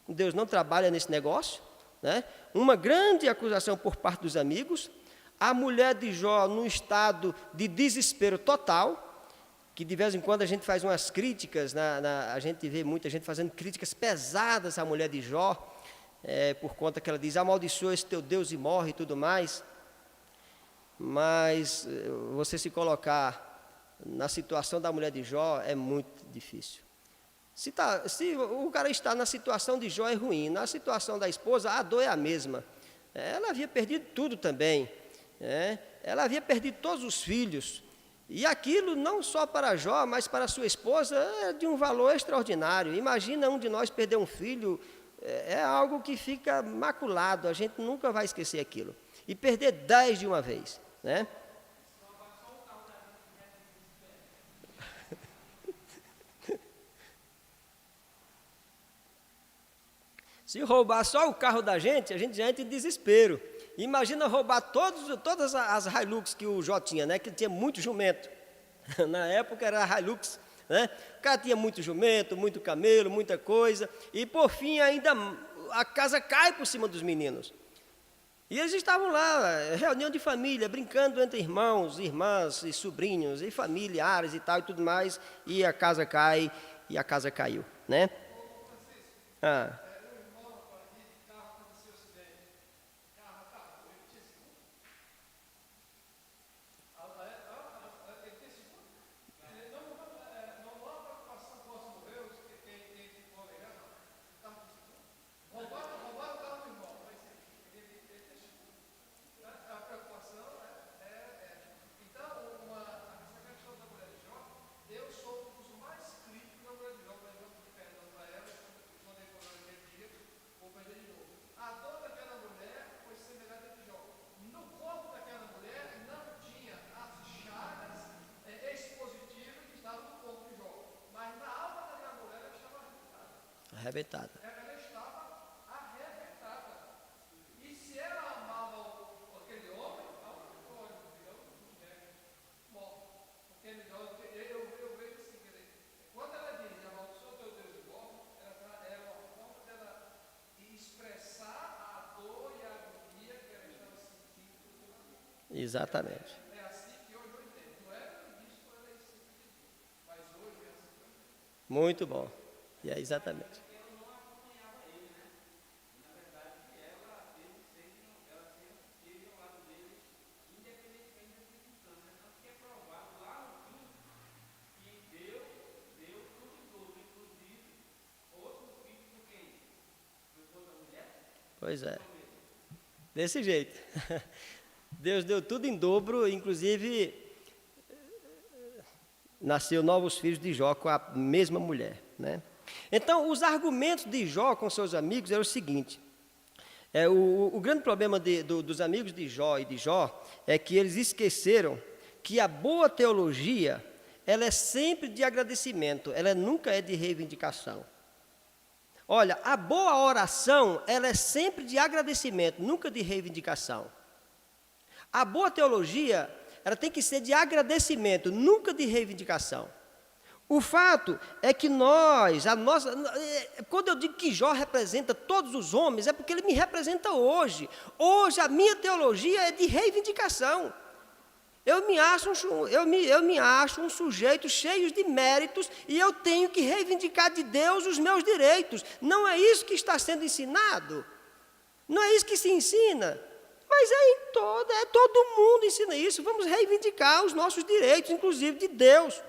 Deus não trabalha nesse negócio, né? Uma grande acusação por parte dos amigos. A mulher de Jó num estado de desespero total, que de vez em quando a gente faz umas críticas, a gente vê muita gente fazendo críticas pesadas à mulher de Jó, por conta que ela diz, amaldiçoa esse teu Deus e morre e tudo mais. Mas você se colocar na situação da mulher de Jó é muito difícil. Se o cara está na situação de Jó é ruim, na situação da esposa a dor é a mesma. Ela havia perdido tudo também, ela havia perdido todos os filhos, e aquilo não só para Jó, mas para sua esposa é de um valor extraordinário. Imagina um de nós perder um filho, é algo que fica maculado, a gente nunca vai esquecer aquilo. E perder 10 de uma vez, né? Se roubar só o carro da gente, a gente já entra em desespero. Imagina roubar todas as Hilux que o Jó tinha, né? Que ele tinha muito jumento. Na época era a Hilux, né? O cara tinha muito jumento, muito camelo, muita coisa. E por fim ainda a casa cai por cima dos meninos. E eles estavam lá, reunião de família, brincando entre irmãos, irmãs e sobrinhos, e familiares e tal e tudo mais. E a casa cai, e a casa caiu, né? Arrebentada. Ela estava arrebentada. E se ela amava aquele homem, a única coisa que morre. Porque eu vejo assim, quer dizer, quando ela diz amaldiçoa teu Deus e morre, era uma forma dela expressar a dor e a agonia que ela estava sentindo. Exatamente. É assim que hoje eu entendo. Não era no início quando ela disse, mas hoje é assim. Muito bom. E é exatamente. Pois é, desse jeito. Deus deu tudo em dobro, inclusive nasceu novos filhos de Jó com a mesma mulher, né? Então, os argumentos de Jó com seus amigos eram o seguinte, o grande problema dos amigos de Jó e de Jó é que eles esqueceram que a boa teologia, ela é sempre de agradecimento, ela nunca é de reivindicação. Olha, a boa oração, ela é sempre de agradecimento, nunca de reivindicação. A boa teologia, ela tem que ser de agradecimento, nunca de reivindicação. O fato é que quando eu digo que Jó representa todos os homens, é porque ele me representa hoje. Hoje a minha teologia é de reivindicação. Eu me acho um sujeito cheio de méritos e eu tenho que reivindicar de Deus os meus direitos. Não é isso que está sendo ensinado. Não é isso que se ensina? Mas todo mundo ensina isso. Vamos reivindicar os nossos direitos, inclusive de Deus.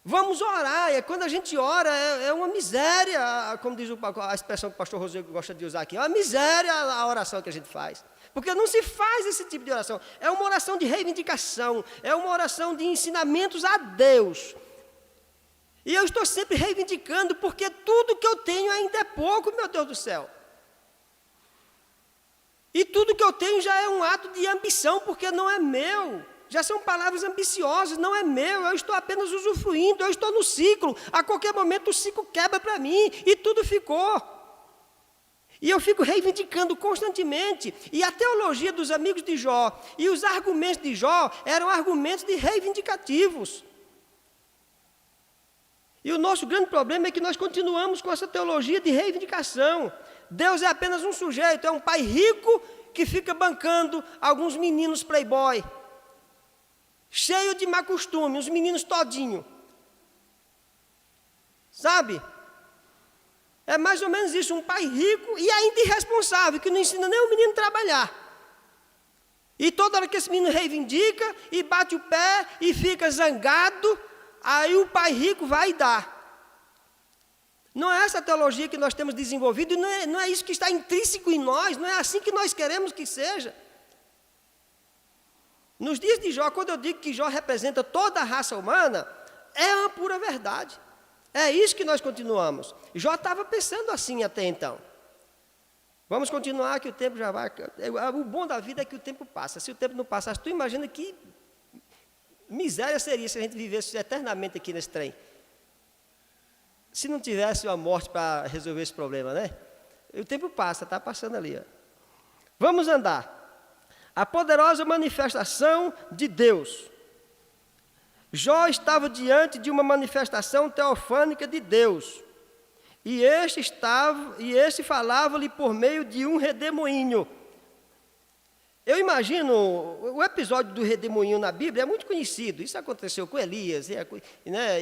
Vamos orar. Quando a gente ora, é uma miséria, como diz a expressão que o pastor Rodrigo gosta de usar aqui. É uma miséria a oração que a gente faz. Porque não se faz esse tipo de oração. É uma oração de reivindicação. É uma oração de ensinamentos a Deus. E eu estou sempre reivindicando, porque tudo que eu tenho ainda é pouco, meu Deus do céu. E tudo que eu tenho já é um ato de ambição, porque não é meu. Já são palavras ambiciosas, não é meu. Eu estou apenas usufruindo, eu estou no ciclo. A qualquer momento o ciclo quebra para mim e tudo ficou. E eu fico reivindicando constantemente. E a teologia dos amigos de Jó e os argumentos de Jó eram argumentos de reivindicativos. E o nosso grande problema é que nós continuamos com essa teologia de reivindicação. Deus é apenas um sujeito, é um pai rico que fica bancando alguns meninos playboy, cheio de má costume, os meninos todinho. Sabe? É mais ou menos isso, um pai rico e ainda irresponsável, que não ensina nem o menino a trabalhar. E toda hora que esse menino reivindica e bate o pé e fica zangado, aí o pai rico vai e dá. Não é essa teologia que nós temos desenvolvido, não é isso que está intrínseco em nós, não é assim que nós queremos que seja. Nos dias de Jó, quando eu digo que Jó representa toda a raça humana, é uma pura verdade. É isso que nós continuamos. Jó estava pensando assim até então. Vamos continuar que o tempo já vai... O bom da vida é que o tempo passa. Se o tempo não passasse, tu imagina que miséria seria se a gente vivesse eternamente aqui nesse trem. Se não tivesse uma morte para resolver esse problema, né? O tempo passa, está passando ali. Ó. Vamos andar. A poderosa manifestação de Deus. Jó estava diante de uma manifestação teofânica de Deus. E este falava-lhe por meio de um redemoinho. Eu imagino, o episódio do redemoinho na Bíblia é muito conhecido. Isso aconteceu com Elias, né?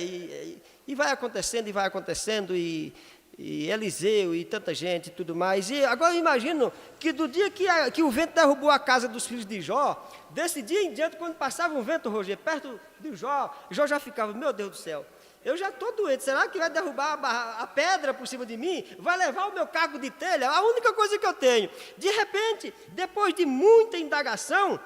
E vai acontecendo, e Eliseu e tanta gente e tudo mais. E agora eu imagino que do dia que o vento derrubou a casa dos filhos de Jó, desse dia em diante, quando passava um vento, Roger, perto de Jó já ficava, meu Deus do céu, eu já estou doente, será que vai derrubar a pedra por cima de mim? Vai levar o meu caco de telha? A única coisa que eu tenho. De repente, depois de muita indagação,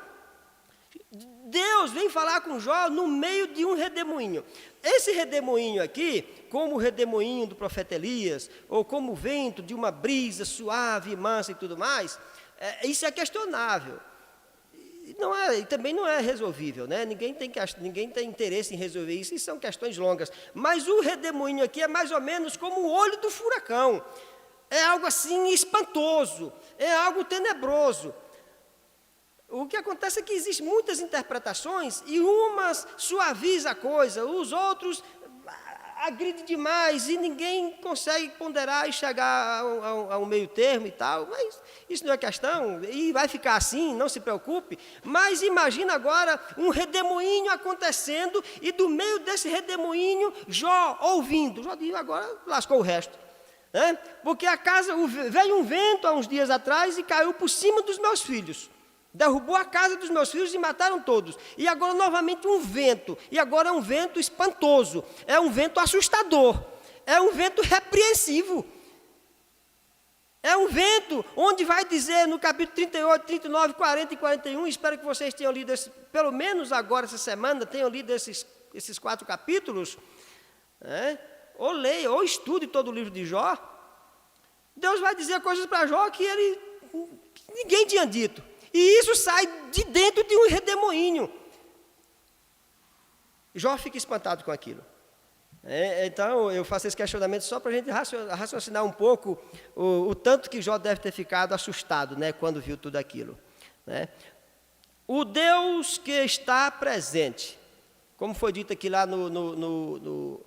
Deus vem falar com Jó no meio de um redemoinho. Esse redemoinho aqui, como o redemoinho do profeta Elias, ou como o vento de uma brisa suave, mansa e tudo mais, isso é questionável. Também não é resolvível, né? Ninguém tem interesse em resolver isso, e são questões longas. Mas o redemoinho aqui é mais ou menos como o olho do furacão. É algo assim espantoso, é algo tenebroso. O que acontece é que existem muitas interpretações e umas suavizam a coisa, os outros agridem demais e ninguém consegue ponderar e chegar a um meio termo e tal. Mas isso não é questão e vai ficar assim, não se preocupe. Mas imagina agora um redemoinho acontecendo e do meio desse redemoinho Jó ouvindo. Jó diz, agora lascou o resto. Né? Porque veio um vento há uns dias atrás e caiu por cima dos meus filhos. Derrubou a casa dos meus filhos e mataram todos. E agora novamente um vento. E agora é um vento espantoso. É um vento assustador. É um vento repreensivo. É um vento onde vai dizer no capítulo 38, 39, 40 e 41, espero que vocês tenham lido, pelo menos agora essa semana, tenham lido esses 4 capítulos, né? Ou leia, ou estude todo o livro de Jó. Deus vai dizer coisas para Jó que ninguém tinha dito. E isso sai de dentro de um redemoinho. Jó fica espantado com aquilo. Então, eu faço esse questionamento só para a gente raciocinar um pouco o tanto que Jó deve ter ficado assustado, né, quando viu tudo aquilo. Né? O Deus que está presente, como foi dito aqui lá no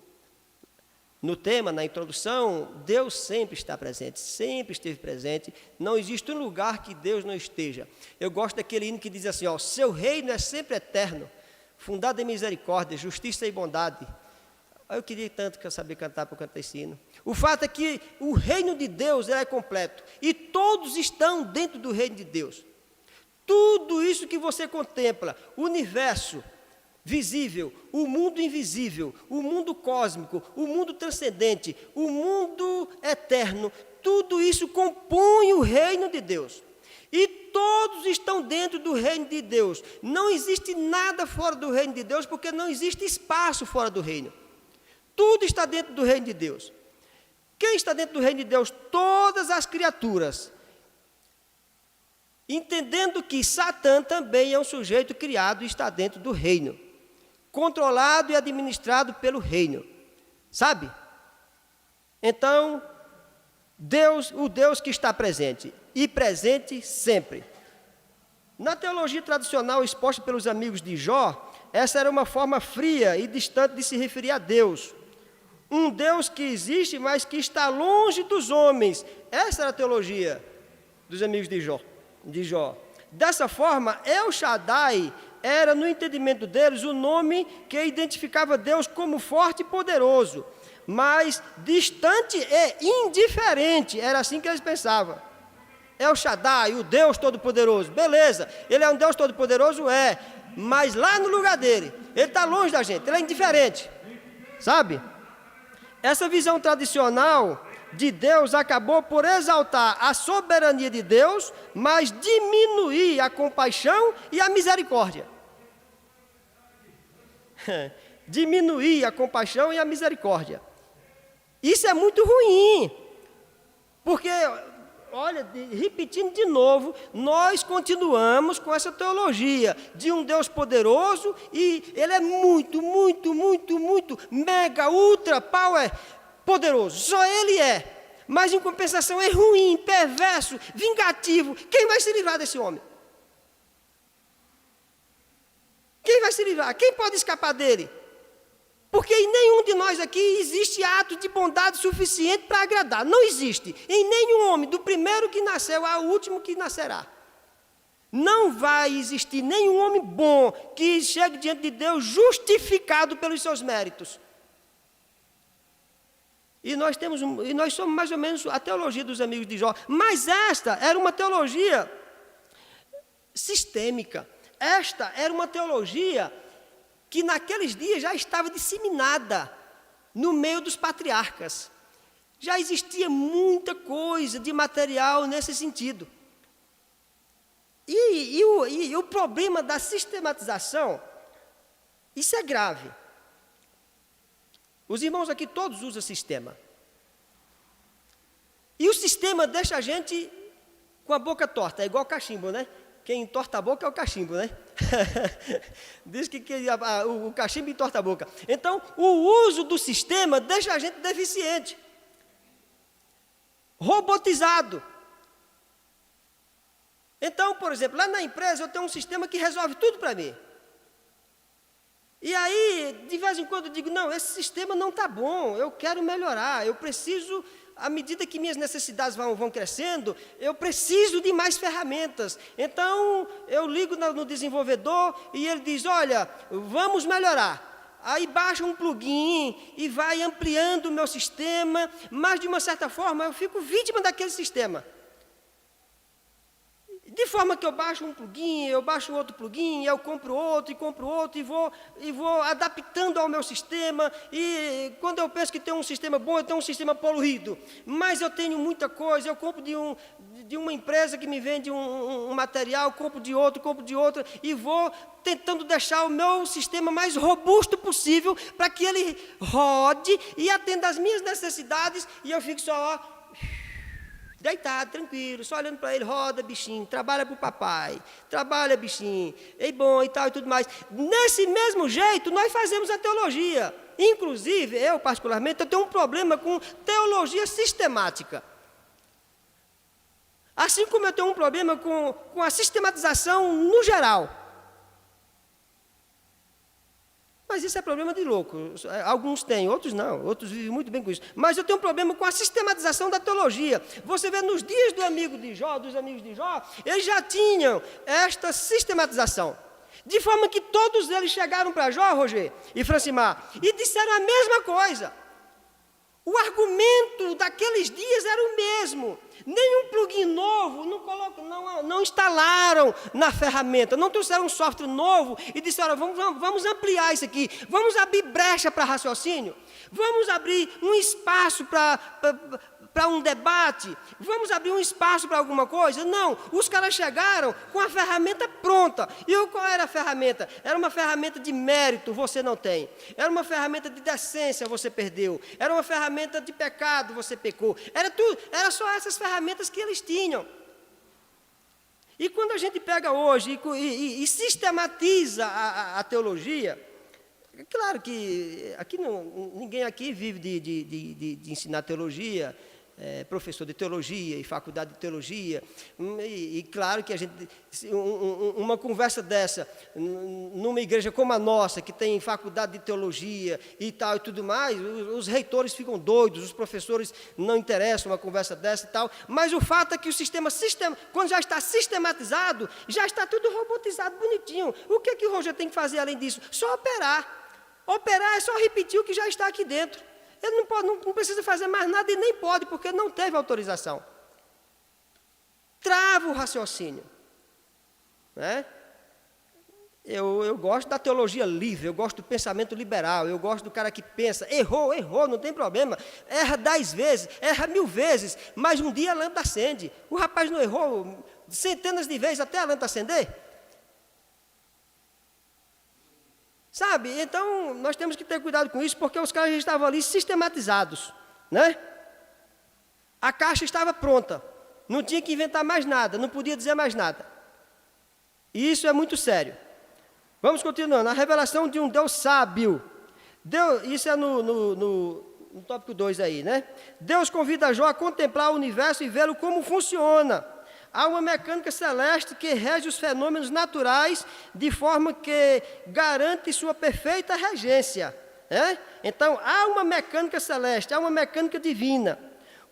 tema, na introdução, Deus sempre está presente, sempre esteve presente, não existe um lugar que Deus não esteja. Eu gosto daquele hino que diz assim, ó, seu reino é sempre eterno, fundado em misericórdia, justiça e bondade, Eu queria tanto que eu sabia cantar para cantar esse hino. O fato é que o reino de Deus é completo. E todos estão dentro do reino de Deus. Tudo isso que você contempla, o universo visível, o mundo invisível, o mundo cósmico, o mundo transcendente, o mundo eterno, tudo isso compõe o reino de Deus. E todos estão dentro do reino de Deus. Não existe nada fora do reino de Deus, porque não existe espaço fora do reino. Tudo está dentro do reino de Deus. Quem está dentro do reino de Deus? Todas as criaturas. Entendendo que Satã também é um sujeito criado e está dentro do reino, controlado e administrado pelo reino, sabe? Então, Deus, o Deus que está presente, e presente sempre. Na teologia tradicional exposta pelos amigos de Jó, essa era uma forma fria e distante de se referir a Deus. Um Deus que existe, mas que está longe dos homens. Essa era a teologia dos amigos de Jó. Dessa forma, El Shaddai era, no entendimento deles, o nome que identificava Deus como forte e poderoso, mas distante e indiferente. Era assim que eles pensavam. El Shaddai, o Deus Todo-Poderoso. Beleza, ele é um Deus Todo-Poderoso? Mas lá no lugar dele, ele está longe da gente, ele é indiferente, sabe? Essa visão tradicional de Deus acabou por exaltar a soberania de Deus, mas diminuir a compaixão e a misericórdia. Diminuir a compaixão e a misericórdia. Isso é muito ruim, porque, olha, repetindo de novo, nós continuamos com essa teologia de um Deus poderoso e ele é muito, mega, ultra, power, poderoso. Só ele é. Mas em compensação é ruim, perverso, vingativo. Quem vai se livrar desse homem? Quem vai se livrar? Quem pode escapar dele? Porque em nenhum de nós aqui existe ato de bondade suficiente para agradar. Não existe. Em nenhum homem, do primeiro que nasceu ao último que nascerá. Não vai existir nenhum homem bom que chegue diante de Deus justificado pelos seus méritos. E nós somos mais ou menos a teologia dos amigos de Jó. Mas esta era uma teologia sistêmica. Esta era uma teologia que naqueles dias já estava disseminada no meio dos patriarcas. Já existia muita coisa de material nesse sentido. E o problema da sistematização, isso é grave. Os irmãos aqui todos usam sistema. E o sistema deixa a gente com a boca torta, é igual cachimbo, né? Quem entorta a boca é o cachimbo, né? Diz que o cachimbo entorta a boca. Então, o uso do sistema deixa a gente deficiente, robotizado. Então, por exemplo, lá na empresa eu tenho um sistema que resolve tudo para mim. E aí, de vez em quando eu digo, não, esse sistema não está bom, eu quero melhorar, eu preciso, à medida que minhas necessidades vão crescendo, eu preciso de mais ferramentas. Então, eu ligo no desenvolvedor e ele diz, olha, vamos melhorar. Aí baixa um plugin e vai ampliando o meu sistema, mas de uma certa forma eu fico vítima daquele sistema. De forma que eu baixo um plugin, eu baixo outro plugin, eu compro outro e vou adaptando ao meu sistema. E quando eu penso que tenho um sistema bom, eu tenho um sistema poluído. Mas eu tenho muita coisa, eu compro de uma empresa que me vende um material, compro de outro, e vou tentando deixar o meu sistema mais robusto possível para que ele rode e atenda às minhas necessidades e eu fico só deitado, tranquilo, só olhando para ele, roda, bichinho, trabalha para o papai, trabalha, bichinho, é bom e tal e tudo mais. Nesse mesmo jeito, nós fazemos a teologia. Inclusive, eu particularmente, eu tenho um problema com teologia sistemática. Assim como eu tenho um problema com a sistematização no geral. Mas isso é problema de louco. Alguns têm, outros não. Outros vivem muito bem com isso. Mas eu tenho um problema com a sistematização da teologia. Você vê nos dias dos amigos de Jó, eles já tinham esta sistematização. De forma que todos eles chegaram para Jó, Roger e Francimar, e disseram a mesma coisa. O argumento daqueles dias era o mesmo. Nenhum plugin novo, não instalaram na ferramenta, não trouxeram um software novo e disseram, vamos ampliar isso aqui, vamos abrir brecha para raciocínio, vamos abrir um espaço para um debate, vamos abrir um espaço para alguma coisa. Não, os caras chegaram com a ferramenta pronta. E qual era a ferramenta? Era uma ferramenta de mérito, você não tem. Era uma ferramenta de decência, você perdeu. Era uma ferramenta de pecado, você pecou. Era só essas ferramentas que eles tinham. E quando a gente pega hoje e sistematiza a teologia, é claro que ninguém aqui vive de ensinar teologia, professor de teologia e faculdade de teologia, e claro que a gente, uma conversa dessa, numa igreja como a nossa, que tem faculdade de teologia e tal e tudo mais, os reitores ficam doidos, os professores não interessam uma conversa dessa e tal, mas o fato é que o sistema quando já está sistematizado, já está tudo robotizado, bonitinho. O que o Roger tem que fazer além disso? Só operar. Operar é só repetir o que já está aqui dentro. Ele não precisa fazer mais nada e nem pode, porque não teve autorização. Trava o raciocínio. Né? Eu gosto da teologia livre, eu gosto do pensamento liberal, eu gosto do cara que pensa, errou, não tem problema, erra 10 vezes, erra 1000 vezes, mas um dia a lâmpada acende. O rapaz não errou centenas de vezes até a lâmpada acender? Sabe, então nós temos que ter cuidado com isso, porque os caras já estavam ali sistematizados, né? A caixa estava pronta, não tinha que inventar mais nada, não podia dizer mais nada. E isso é muito sério. Vamos continuando, a revelação de um Deus sábio. Isso é no tópico 2 aí, né? Deus convida Jó a contemplar o universo e vê-lo como funciona. Há uma mecânica celeste que rege os fenômenos naturais de forma que garante sua perfeita regência. Né? Então, há uma mecânica celeste, há uma mecânica divina.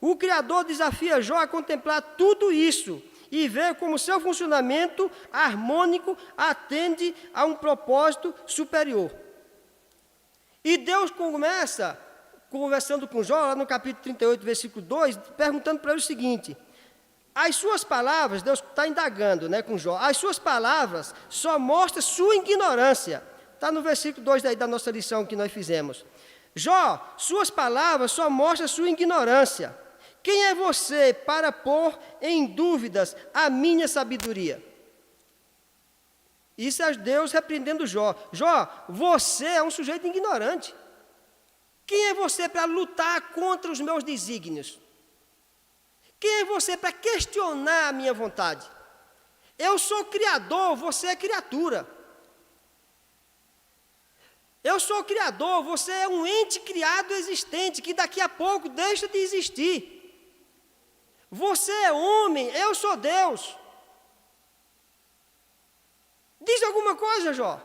O Criador desafia Jó a contemplar tudo isso e ver como seu funcionamento harmônico atende a um propósito superior. E Deus começa, conversando com Jó, lá no capítulo 38, versículo 2, perguntando para ele o seguinte: as suas palavras, Deus está indagando, né, com Jó, as suas palavras só mostram sua ignorância. Está no versículo 2 daí da nossa lição que nós fizemos. Jó, suas palavras só mostram sua ignorância. Quem é você para pôr em dúvidas a minha sabedoria? Isso é Deus repreendendo Jó. Jó, você é um sujeito ignorante. Quem é você para lutar contra os meus desígnios? Quem é você para questionar a minha vontade? Eu sou criador, você é criatura. Eu sou criador, você é um ente criado existente, que daqui a pouco deixa de existir. Você é homem, eu sou Deus. Diz alguma coisa, Jó.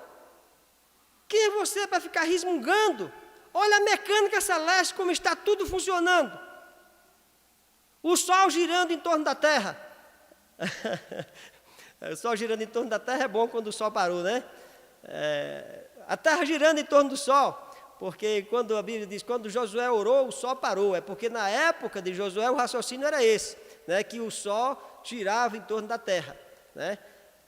Quem é você para ficar resmungando? Olha a mecânica celeste, como está tudo funcionando. O Sol girando em torno da Terra. O Sol girando em torno da Terra é bom quando o Sol parou, né? A Terra girando em torno do Sol, porque quando a Bíblia diz, quando Josué orou, o Sol parou, é porque na época de Josué o raciocínio era esse, né? Que o Sol girava em torno da Terra, né?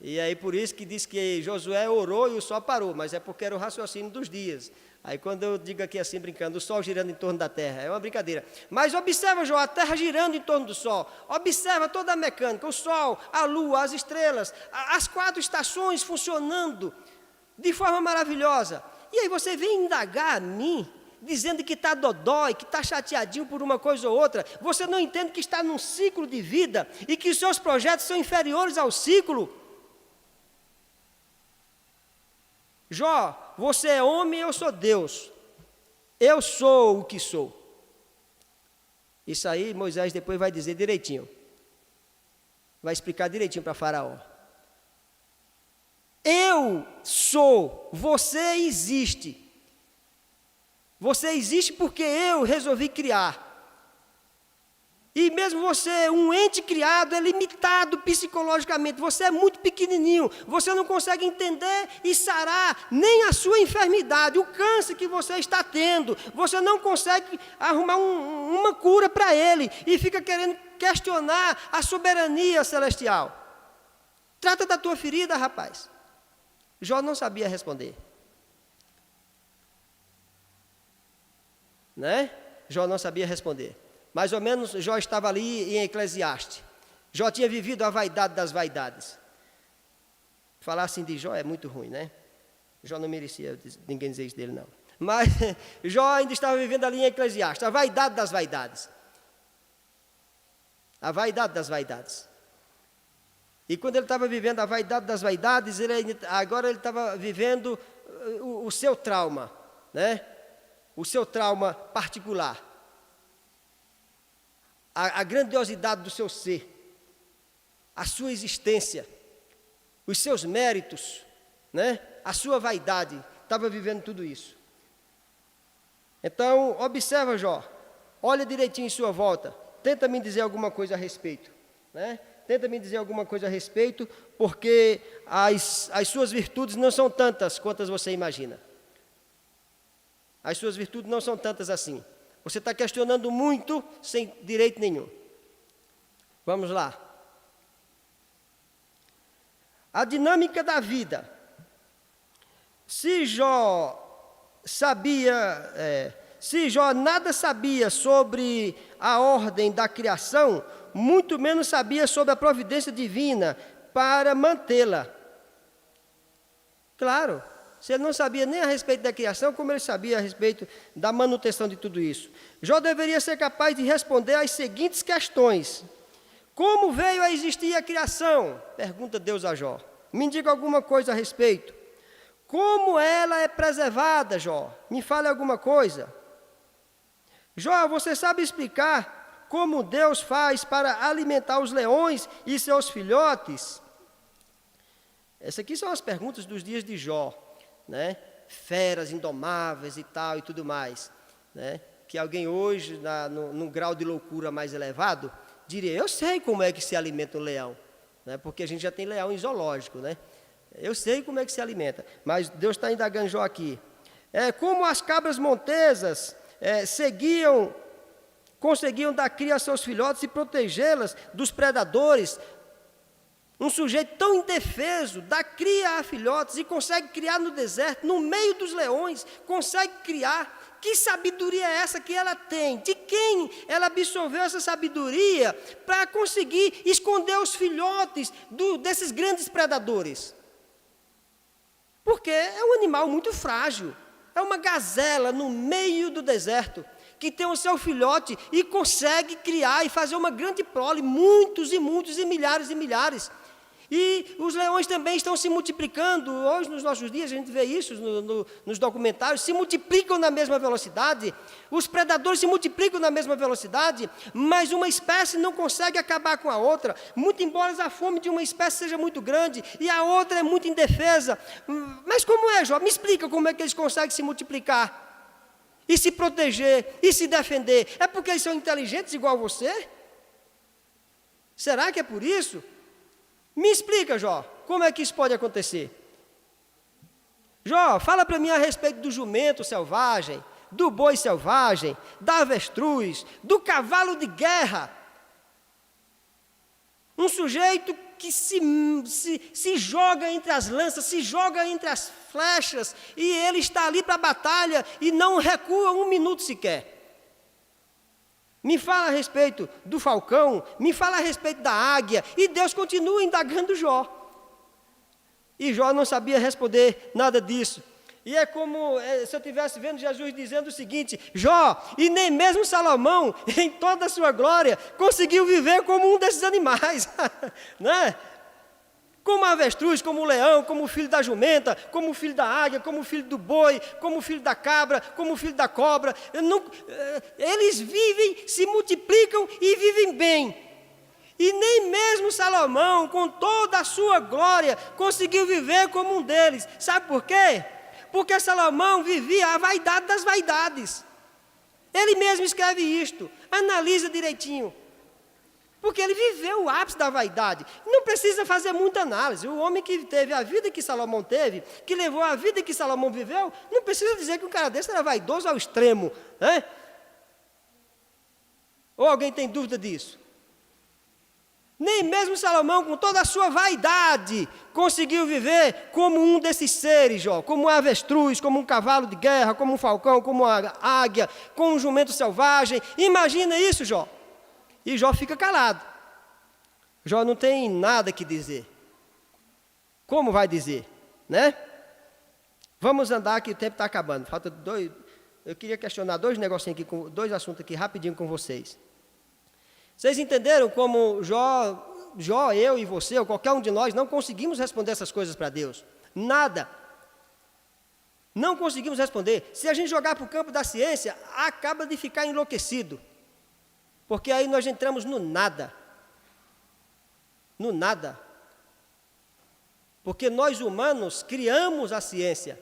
E aí por isso que diz que Josué orou e o Sol parou, mas é porque era o raciocínio dos dias. Aí quando eu digo aqui assim brincando, o Sol girando em torno da Terra, é uma brincadeira. Mas observa, Jó, a Terra girando em torno do Sol. Observa toda a mecânica, o Sol, a Lua, as estrelas, as 4 estações funcionando de forma maravilhosa. E aí você vem indagar a mim, dizendo que está dodói, que está chateadinho por uma coisa ou outra. Você não entende que está num ciclo de vida e que os seus projetos são inferiores ao ciclo. Jó, você é homem, eu sou Deus. Eu sou o que sou. Isso aí Moisés depois vai dizer direitinho. Vai explicar direitinho para Faraó. Eu sou, você existe. Você existe porque eu resolvi criar. E mesmo você, um ente criado, é limitado psicologicamente. Você é muito pequenininho. Você não consegue entender e sarar nem a sua enfermidade, o câncer que você está tendo. Você não consegue arrumar uma cura para ele. E fica querendo questionar a soberania celestial. Trata da tua ferida, rapaz. Jó não sabia responder. Né? Jó não sabia responder. Mais ou menos, Jó estava ali em Eclesiastes. Jó tinha vivido a vaidade das vaidades. Falar assim de Jó é muito ruim, né? Jó não merecia ninguém dizer isso dele, não. Mas Jó ainda estava vivendo ali em Eclesiastes, a vaidade das vaidades. A vaidade das vaidades. E quando ele estava vivendo a vaidade das vaidades, agora ele estava vivendo o seu trauma, né? O seu trauma particular. A grandiosidade do seu ser, a sua existência, os seus méritos, né? A sua vaidade, estava vivendo tudo isso. Então, observa, Jó, olha direitinho em sua volta, tenta me dizer alguma coisa a respeito, né? Tenta me dizer alguma coisa a respeito, porque as suas virtudes não são tantas quantas você imagina. As suas virtudes não são tantas assim. Você está questionando muito sem direito nenhum. Vamos lá. A dinâmica da vida. Se Jó nada sabia sobre a ordem da criação, muito menos sabia sobre a providência divina para mantê-la. Claro. Se ele não sabia nem a respeito da criação, como ele sabia a respeito da manutenção de tudo isso? Jó deveria ser capaz de responder às seguintes questões. Como veio a existir a criação? Pergunta Deus a Jó. Me diga alguma coisa a respeito. Como ela é preservada, Jó? Me fale alguma coisa. Jó, você sabe explicar como Deus faz para alimentar os leões e seus filhotes? Essas aqui são as perguntas dos dias de Jó. Né? Feras indomáveis e tal e tudo mais, né? Que alguém hoje, num grau de loucura mais elevado, diria, eu sei como é que se alimenta um leão, né? Porque a gente já tem leão em zoológico, né? Eu sei como é que se alimenta, mas Deus está indagando Jó aqui. Como as cabras montesas conseguiam dar cria a seus filhotes e protegê-las dos predadores. Um sujeito tão indefeso dá cria a filhotes e consegue criar no deserto, no meio dos leões, consegue criar. Que sabedoria é essa que ela tem? De quem ela absorveu essa sabedoria para conseguir esconder os filhotes desses grandes predadores? Porque é um animal muito frágil. É uma gazela no meio do deserto, que tem o seu filhote e consegue criar e fazer uma grande prole, muitos e muitos e milhares e milhares. E os leões também estão se multiplicando. Hoje, nos nossos dias, a gente vê isso nos documentários, se multiplicam na mesma velocidade. Os predadores se multiplicam na mesma velocidade, mas uma espécie não consegue acabar com a outra. Muito embora a fome de uma espécie seja muito grande e a outra é muito indefesa. Mas como é, Jó? Me explica como é que eles conseguem se multiplicar e se proteger e se defender. É porque eles são inteligentes igual você? Será que é por isso? Me explica, Jó, como é que isso pode acontecer? Jó, fala para mim a respeito do jumento selvagem, do boi selvagem, da avestruz, do cavalo de guerra. Um sujeito que se joga entre as lanças, se joga entre as flechas, e ele está ali para a batalha e não recua um minuto sequer. Me fala a respeito do falcão, me fala a respeito da águia, e Deus continua indagando Jó. E Jó não sabia responder nada disso. E é como se eu estivesse vendo Jesus dizendo o seguinte, Jó, e nem mesmo Salomão, em toda a sua glória, conseguiu viver como um desses animais, né? Como a avestruz, como o leão, como o filho da jumenta, como o filho da águia, como o filho do boi, como o filho da cabra, como o filho da cobra. Eles vivem, se multiplicam e vivem bem. E nem mesmo Salomão, com toda a sua glória, conseguiu viver como um deles. Sabe por quê? Porque Salomão vivia a vaidade das vaidades. Ele mesmo escreve isto. Analisa direitinho. Porque ele viveu o ápice da vaidade. Não precisa fazer muita análise. O homem que teve a vida que Salomão teve, que levou a vida que Salomão viveu, não precisa dizer que um cara desse era vaidoso ao extremo, né? Ou alguém tem dúvida disso? Nem mesmo Salomão, com toda a sua vaidade, conseguiu viver como um desses seres, Jó, como um avestruz, como um cavalo de guerra, como um falcão, como uma águia, como um jumento selvagem. Imagina isso, Jó. E Jó fica calado. Jó não tem nada que dizer. Como vai dizer, né? Vamos andar, que o tempo está acabando. Falta dois. Eu queria questionar dois negocinhos aqui, dois assuntos aqui rapidinho com vocês. Vocês entenderam como Jó, eu e você, ou qualquer um de nós, não conseguimos responder essas coisas para Deus? Nada. Não conseguimos responder. Se a gente jogar para o campo da ciência, acaba de ficar enlouquecido. Porque aí nós entramos no nada. No nada. Porque nós humanos criamos a ciência.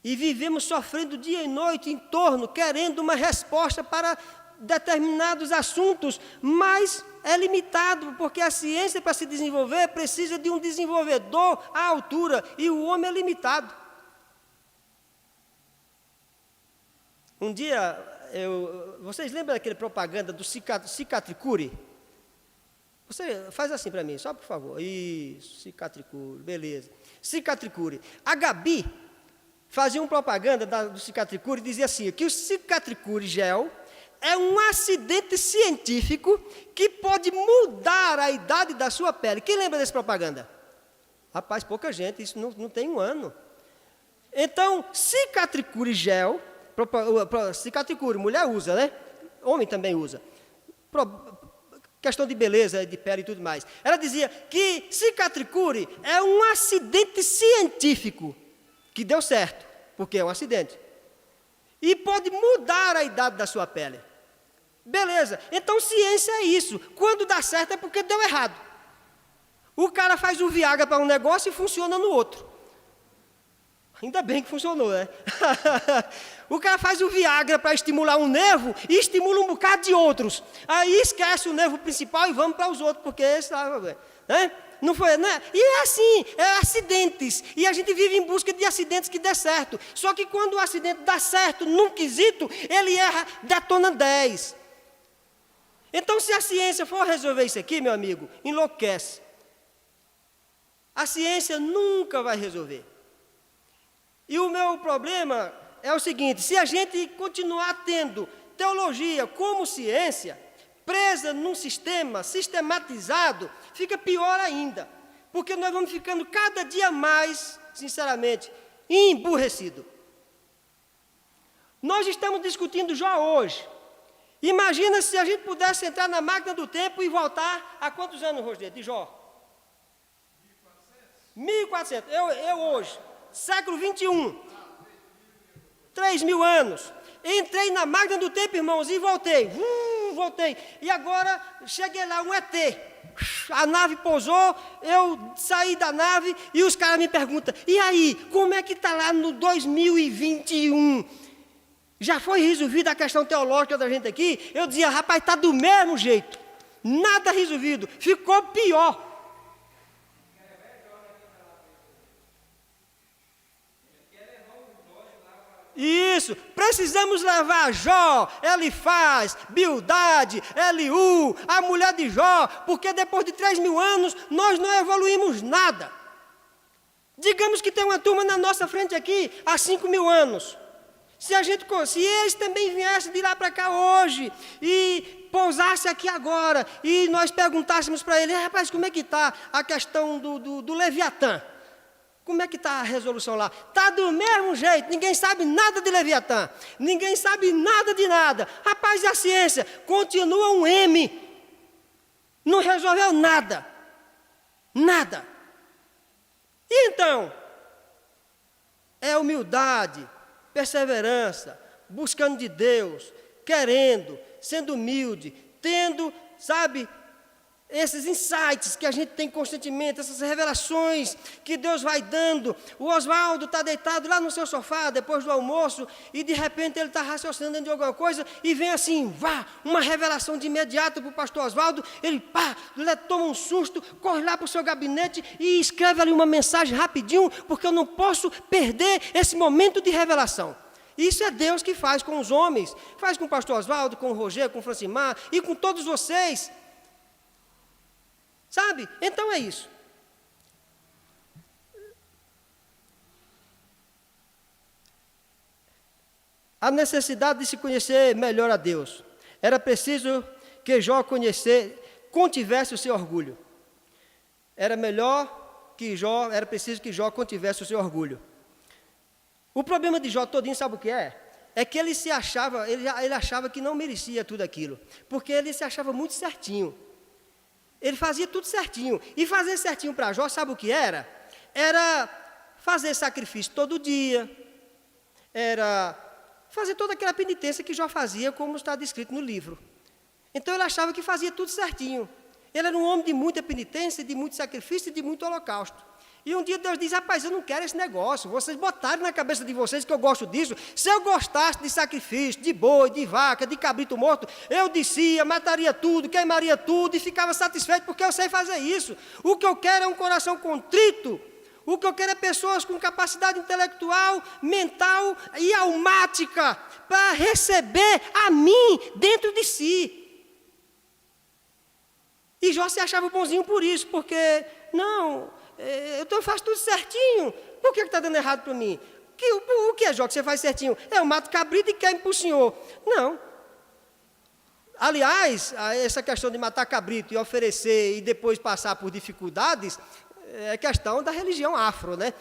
E vivemos sofrendo dia e noite em torno, querendo uma resposta para determinados assuntos, mas é limitado, porque a ciência, para se desenvolver, precisa de um desenvolvedor à altura, e o homem é limitado. Um dia, vocês lembram daquele propaganda do Cicatricure? Você faz assim para mim, só por favor. Isso, Cicatricure, beleza. Cicatricure. A Gabi fazia uma propaganda do Cicatricure e dizia assim, que o Cicatricure gel é um acidente científico que pode mudar a idade da sua pele. Quem lembra dessa propaganda? Rapaz, pouca gente, isso não tem um ano. Então, Cicatricure gel, Cicatricure, mulher usa, né? Homem também usa. Questão de beleza, de pele e tudo mais. Ela dizia que Cicatricure é um acidente científico que deu certo, porque é um acidente. E pode mudar a idade da sua pele. Beleza, então ciência é isso. Quando dá certo é porque deu errado. O cara faz o Viagra para um negócio e funciona no outro. Ainda bem que funcionou, né? O cara faz o Viagra para estimular um nervo e estimula um bocado de outros. Aí esquece o nervo principal e vamos para os outros, porque esse né? Não foi, né? E é assim, é acidentes. E a gente vive em busca de acidentes que dê certo. Só que quando o acidente dá certo num quesito, ele erra, detona 10. Então, se a ciência for resolver isso aqui, meu amigo, enlouquece. A ciência nunca vai resolver. E o meu problema é o seguinte, se a gente continuar tendo teologia como ciência, presa num sistema sistematizado, fica pior ainda. Porque nós vamos ficando cada dia mais, sinceramente, emburrecido. Nós estamos discutindo Jó hoje. Imagina se a gente pudesse entrar na máquina do tempo e voltar a quantos anos, Rosnete, de Jó? 1.400. Eu hoje, século 21. 3.000 anos. Entrei na máquina do tempo, irmãos, e voltei. Voltei. E agora cheguei lá, um ET. A nave pousou, eu saí da nave e os caras me perguntam, e aí, como é que está lá no 2021? Já foi resolvida a questão teológica da gente aqui? Eu dizia, rapaz, está do mesmo jeito. Nada resolvido. Ficou pior. Isso, precisamos levar Jó, Elifaz, Bildade, Eliú, a mulher de Jó, porque depois de 3.000 anos nós não evoluímos nada. Digamos que tem uma turma na nossa frente aqui há 5.000 anos. Se eles também viessem de lá para cá hoje e pousassem aqui agora e nós perguntássemos para eles, rapaz, como é que está a questão do Leviatã? Como é que está a resolução lá? Está do mesmo jeito, ninguém sabe nada de Leviatã, ninguém sabe nada de nada. Rapaz, e a ciência? Continua um M, não resolveu nada, nada. E então, é humildade, perseverança, buscando de Deus, querendo, sendo humilde, tendo, sabe, esses insights que a gente tem constantemente, essas revelações que Deus vai dando. O Oswaldo está deitado lá no seu sofá, depois do almoço, e de repente ele está raciocinando de alguma coisa, e vem assim, uma revelação de imediato para o pastor Oswaldo, ele toma um susto, corre lá para o seu gabinete e escreve ali uma mensagem rapidinho, porque eu não posso perder esse momento de revelação. Isso é Deus que faz com os homens, faz com o pastor Oswaldo, com o Rogério, com o Francimar e com todos vocês. Sabe? Então é isso. A necessidade de se conhecer melhor a Deus. Era preciso que Jó contivesse o seu orgulho. Era preciso que Jó contivesse o seu orgulho. O problema de Jó todinho, sabe o que é? É que ele achava que não merecia tudo aquilo, porque ele se achava muito certinho. Ele fazia tudo certinho. E fazer certinho para Jó, sabe o que era? Era fazer sacrifício todo dia. Era fazer toda aquela penitência que Jó fazia, como está descrito no livro. Então ele achava que fazia tudo certinho. Ele era um homem de muita penitência, de muito sacrifício e de muito holocausto. E um dia Deus diz, rapaz, eu não quero esse negócio. Vocês botaram na cabeça de vocês que eu gosto disso. Se eu gostasse de sacrifício, de boi, de vaca, de cabrito morto, eu descia, mataria tudo, queimaria tudo e ficava satisfeito porque eu sei fazer isso. O que eu quero é um coração contrito. O que eu quero é pessoas com capacidade intelectual, mental e almática para receber a mim dentro de si. E Jó se achava bonzinho por isso, porque, eu faço tudo certinho, por que está dando errado para mim? O que é, Jó, que você faz certinho? Eu mato cabrito e queimo para o senhor. Não. Aliás, essa questão de matar cabrito e oferecer e depois passar por dificuldades, é questão da religião afro, né?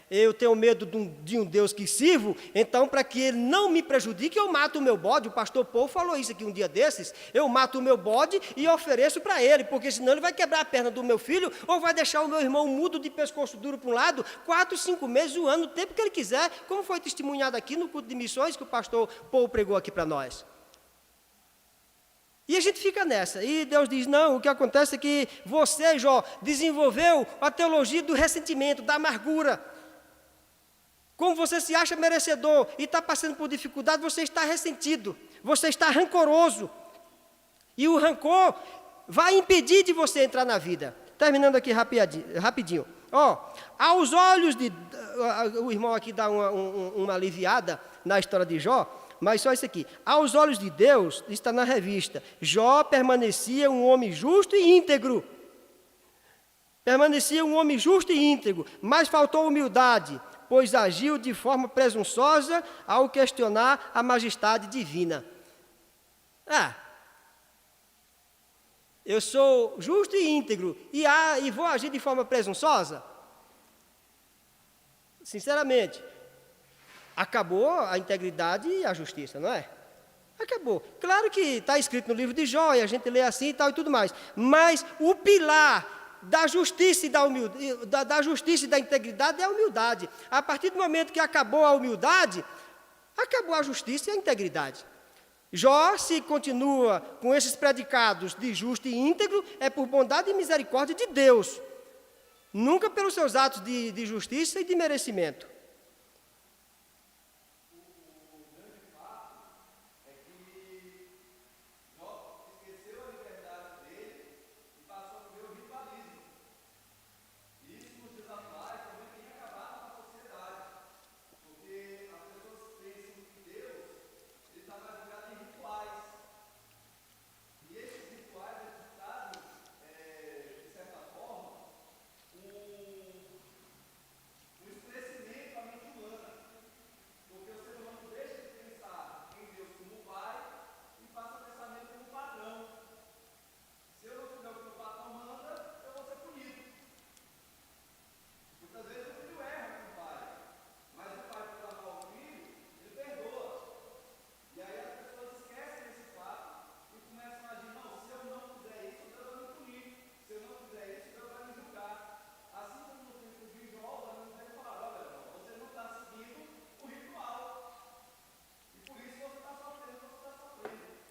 Eu tenho medo de um Deus que sirvo, então, para que ele não me prejudique, eu mato o meu bode. O pastor Paul falou isso aqui um dia desses. Eu mato o meu bode e ofereço para ele, porque senão ele vai quebrar a perna do meu filho ou vai deixar o meu irmão mudo de pescoço duro para um lado, 4, 5 meses, um ano, o tempo que ele quiser, como foi testemunhado aqui no culto de missões que o pastor Paul pregou aqui para nós. E a gente fica nessa, e Deus diz, não, o que acontece é que você, Jó, desenvolveu a teologia do ressentimento, da amargura. Como você se acha merecedor e está passando por dificuldade, você está ressentido, você está rancoroso. E o rancor vai impedir de você entrar na vida. Terminando aqui rapidinho. Aos olhos de... O irmão aqui dá uma aliviada na história de Jó, mas só isso aqui. Aos olhos de Deus, está na revista, Jó permanecia um homem justo e íntegro. Permanecia um homem justo e íntegro, mas faltou humildade, pois agiu de forma presunçosa ao questionar a majestade divina. Eu sou justo e íntegro e vou agir de forma presunçosa? Sinceramente, acabou a integridade e a justiça, não é? Acabou. Claro que está escrito no livro de Jó, e a gente lê assim e tal e tudo mais. Mas o pilar da justiça e da justiça e da integridade é a humildade. A partir do momento que acabou a humildade, acabou a justiça e a integridade. Jó, se continua com esses predicados de justo e íntegro, é por bondade e misericórdia de Deus. Nunca pelos seus atos de justiça e de merecimento.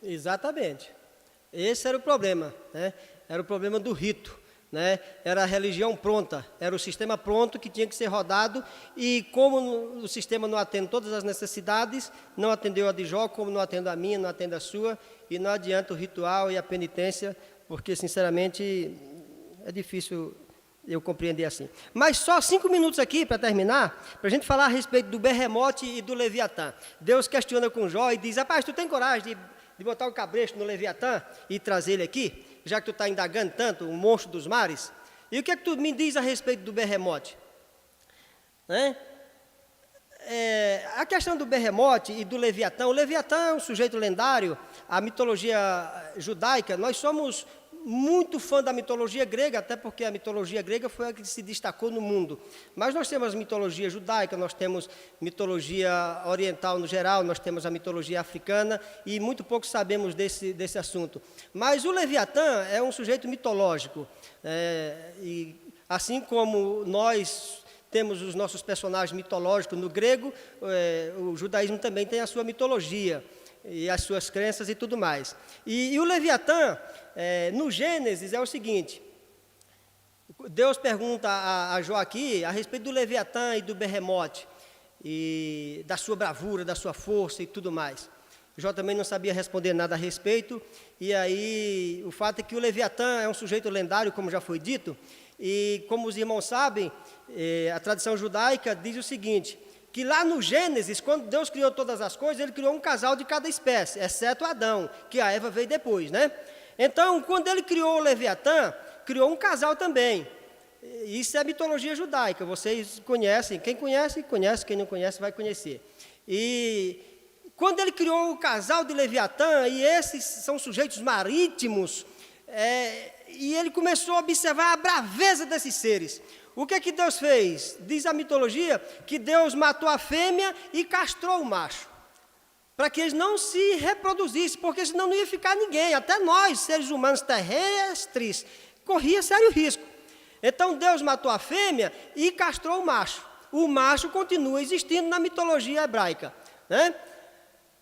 Exatamente. Esse era o problema, né? era o problema do rito, né? Era a religião pronta, era o sistema pronto que tinha que ser rodado, e como o sistema não atende todas as necessidades, não atendeu a de Jó, como não atende a minha, não atende a sua, e não adianta o ritual e a penitência, porque, sinceramente, é difícil eu compreender assim. Mas só 5 minutos aqui para terminar, para a gente falar a respeito do Berremote e do Leviatã. Deus questiona com Jó e diz: rapaz, tu tem coragem de botar o cabresto no Leviatã e trazer ele aqui, já que tu está indagando tanto, o monstro dos mares? E o que é que tu me diz a respeito do Berremote? Né? A questão do Berremote e do Leviatã, o Leviatã é um sujeito lendário, a mitologia judaica, nós somos muito fã da mitologia grega, até porque a mitologia grega foi a que se destacou no mundo. Mas nós temos mitologia judaica, nós temos mitologia oriental no geral, nós temos a mitologia africana, e muito pouco sabemos desse assunto. Mas o Leviatã é um sujeito mitológico, e assim como nós temos os nossos personagens mitológicos no grego, o judaísmo também tem a sua mitologia e as suas crenças e tudo mais. E o Leviatã, no Gênesis, é o seguinte: Deus pergunta a Jó aqui a respeito do Leviatã e do Berremote, e da sua bravura, da sua força e tudo mais. Jó também não sabia responder nada a respeito, e aí o fato é que o Leviatã é um sujeito lendário, como já foi dito, e como os irmãos sabem, a tradição judaica diz o seguinte, que lá no Gênesis, quando Deus criou todas as coisas, Ele criou um casal de cada espécie, exceto Adão, que a Eva veio depois, né? Então, quando Ele criou o Leviatã, criou um casal também. Isso é mitologia judaica, vocês conhecem, quem conhece, conhece, quem não conhece vai conhecer. E quando Ele criou o casal de Leviatã, e esses são sujeitos marítimos, e Ele começou a observar a braveza desses seres. O que é que Deus fez? Diz a mitologia que Deus matou a fêmea e castrou o macho, para que eles não se reproduzissem, porque senão não ia ficar ninguém, até nós, seres humanos terrestres, corria sério risco. Então Deus matou a fêmea e castrou o macho. O macho continua existindo na mitologia hebraica, né?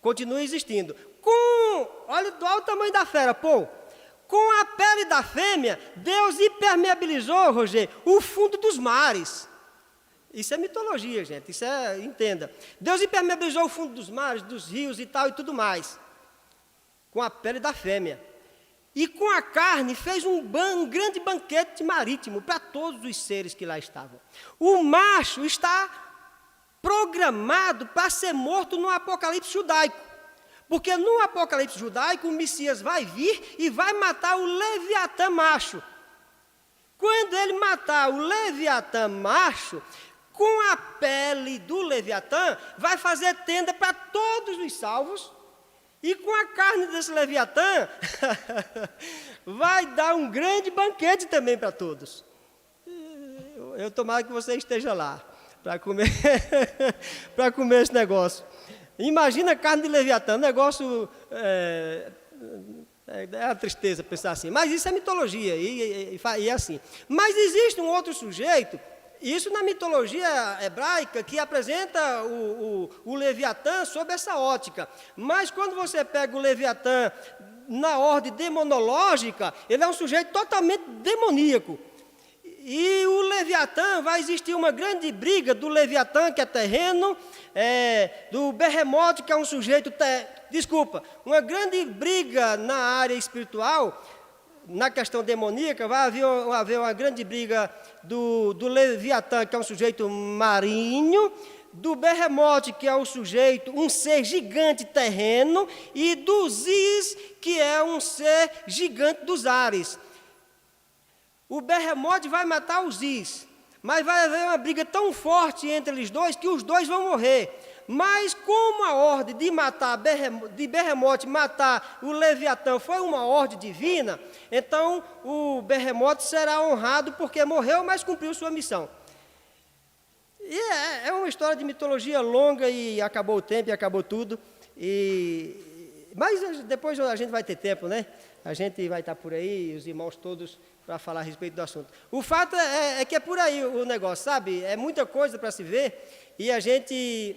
Continua existindo. Olha o tamanho da fera, pô! Com a pele da fêmea, Deus impermeabilizou, Roger, o fundo dos mares. Isso é mitologia, gente, entenda. Deus impermeabilizou o fundo dos mares, dos rios e tal e tudo mais, com a pele da fêmea. E com a carne fez um grande banquete marítimo para todos os seres que lá estavam. O macho está programado para ser morto no Apocalipse judaico. Porque no Apocalipse judaico, o Messias vai vir e vai matar o Leviatã macho. Quando ele matar o Leviatã macho, com a pele do Leviatã, vai fazer tenda para todos os salvos, e com a carne desse Leviatã, vai dar um grande banquete também para todos. Eu tomara que você esteja lá, para comer, para comer esse negócio. Imagina a carne de Leviatã, um negócio, é uma tristeza pensar assim, mas isso é mitologia, e é assim. Mas existe um outro sujeito, isso na mitologia hebraica, que apresenta o Leviatã sob essa ótica. Mas quando você pega o Leviatã na ordem demonológica, ele é um sujeito totalmente demoníaco. E o Leviatã, vai existir uma grande briga do Leviatã, que é terreno, do Berremote, que é um sujeito... uma grande briga na área espiritual, na questão demoníaca, vai haver uma grande briga do Leviatã, que é um sujeito marinho, do Berremote, que é o sujeito, um ser gigante terreno, e do Ziz, que é um ser gigante dos ares. O Berremote vai matar o Ziz, mas vai haver uma briga tão forte entre eles dois que os dois vão morrer. Mas como a ordem de Berremote matar o Leviatã foi uma ordem divina, então o Berremote será honrado porque morreu, mas cumpriu sua missão. E é uma história de mitologia longa, e acabou o tempo e acabou tudo. Mas depois a gente vai ter tempo, né? A gente vai estar por aí, os irmãos todos, para falar a respeito do assunto. O fato é que é por aí o negócio, sabe? É muita coisa para se ver, e a gente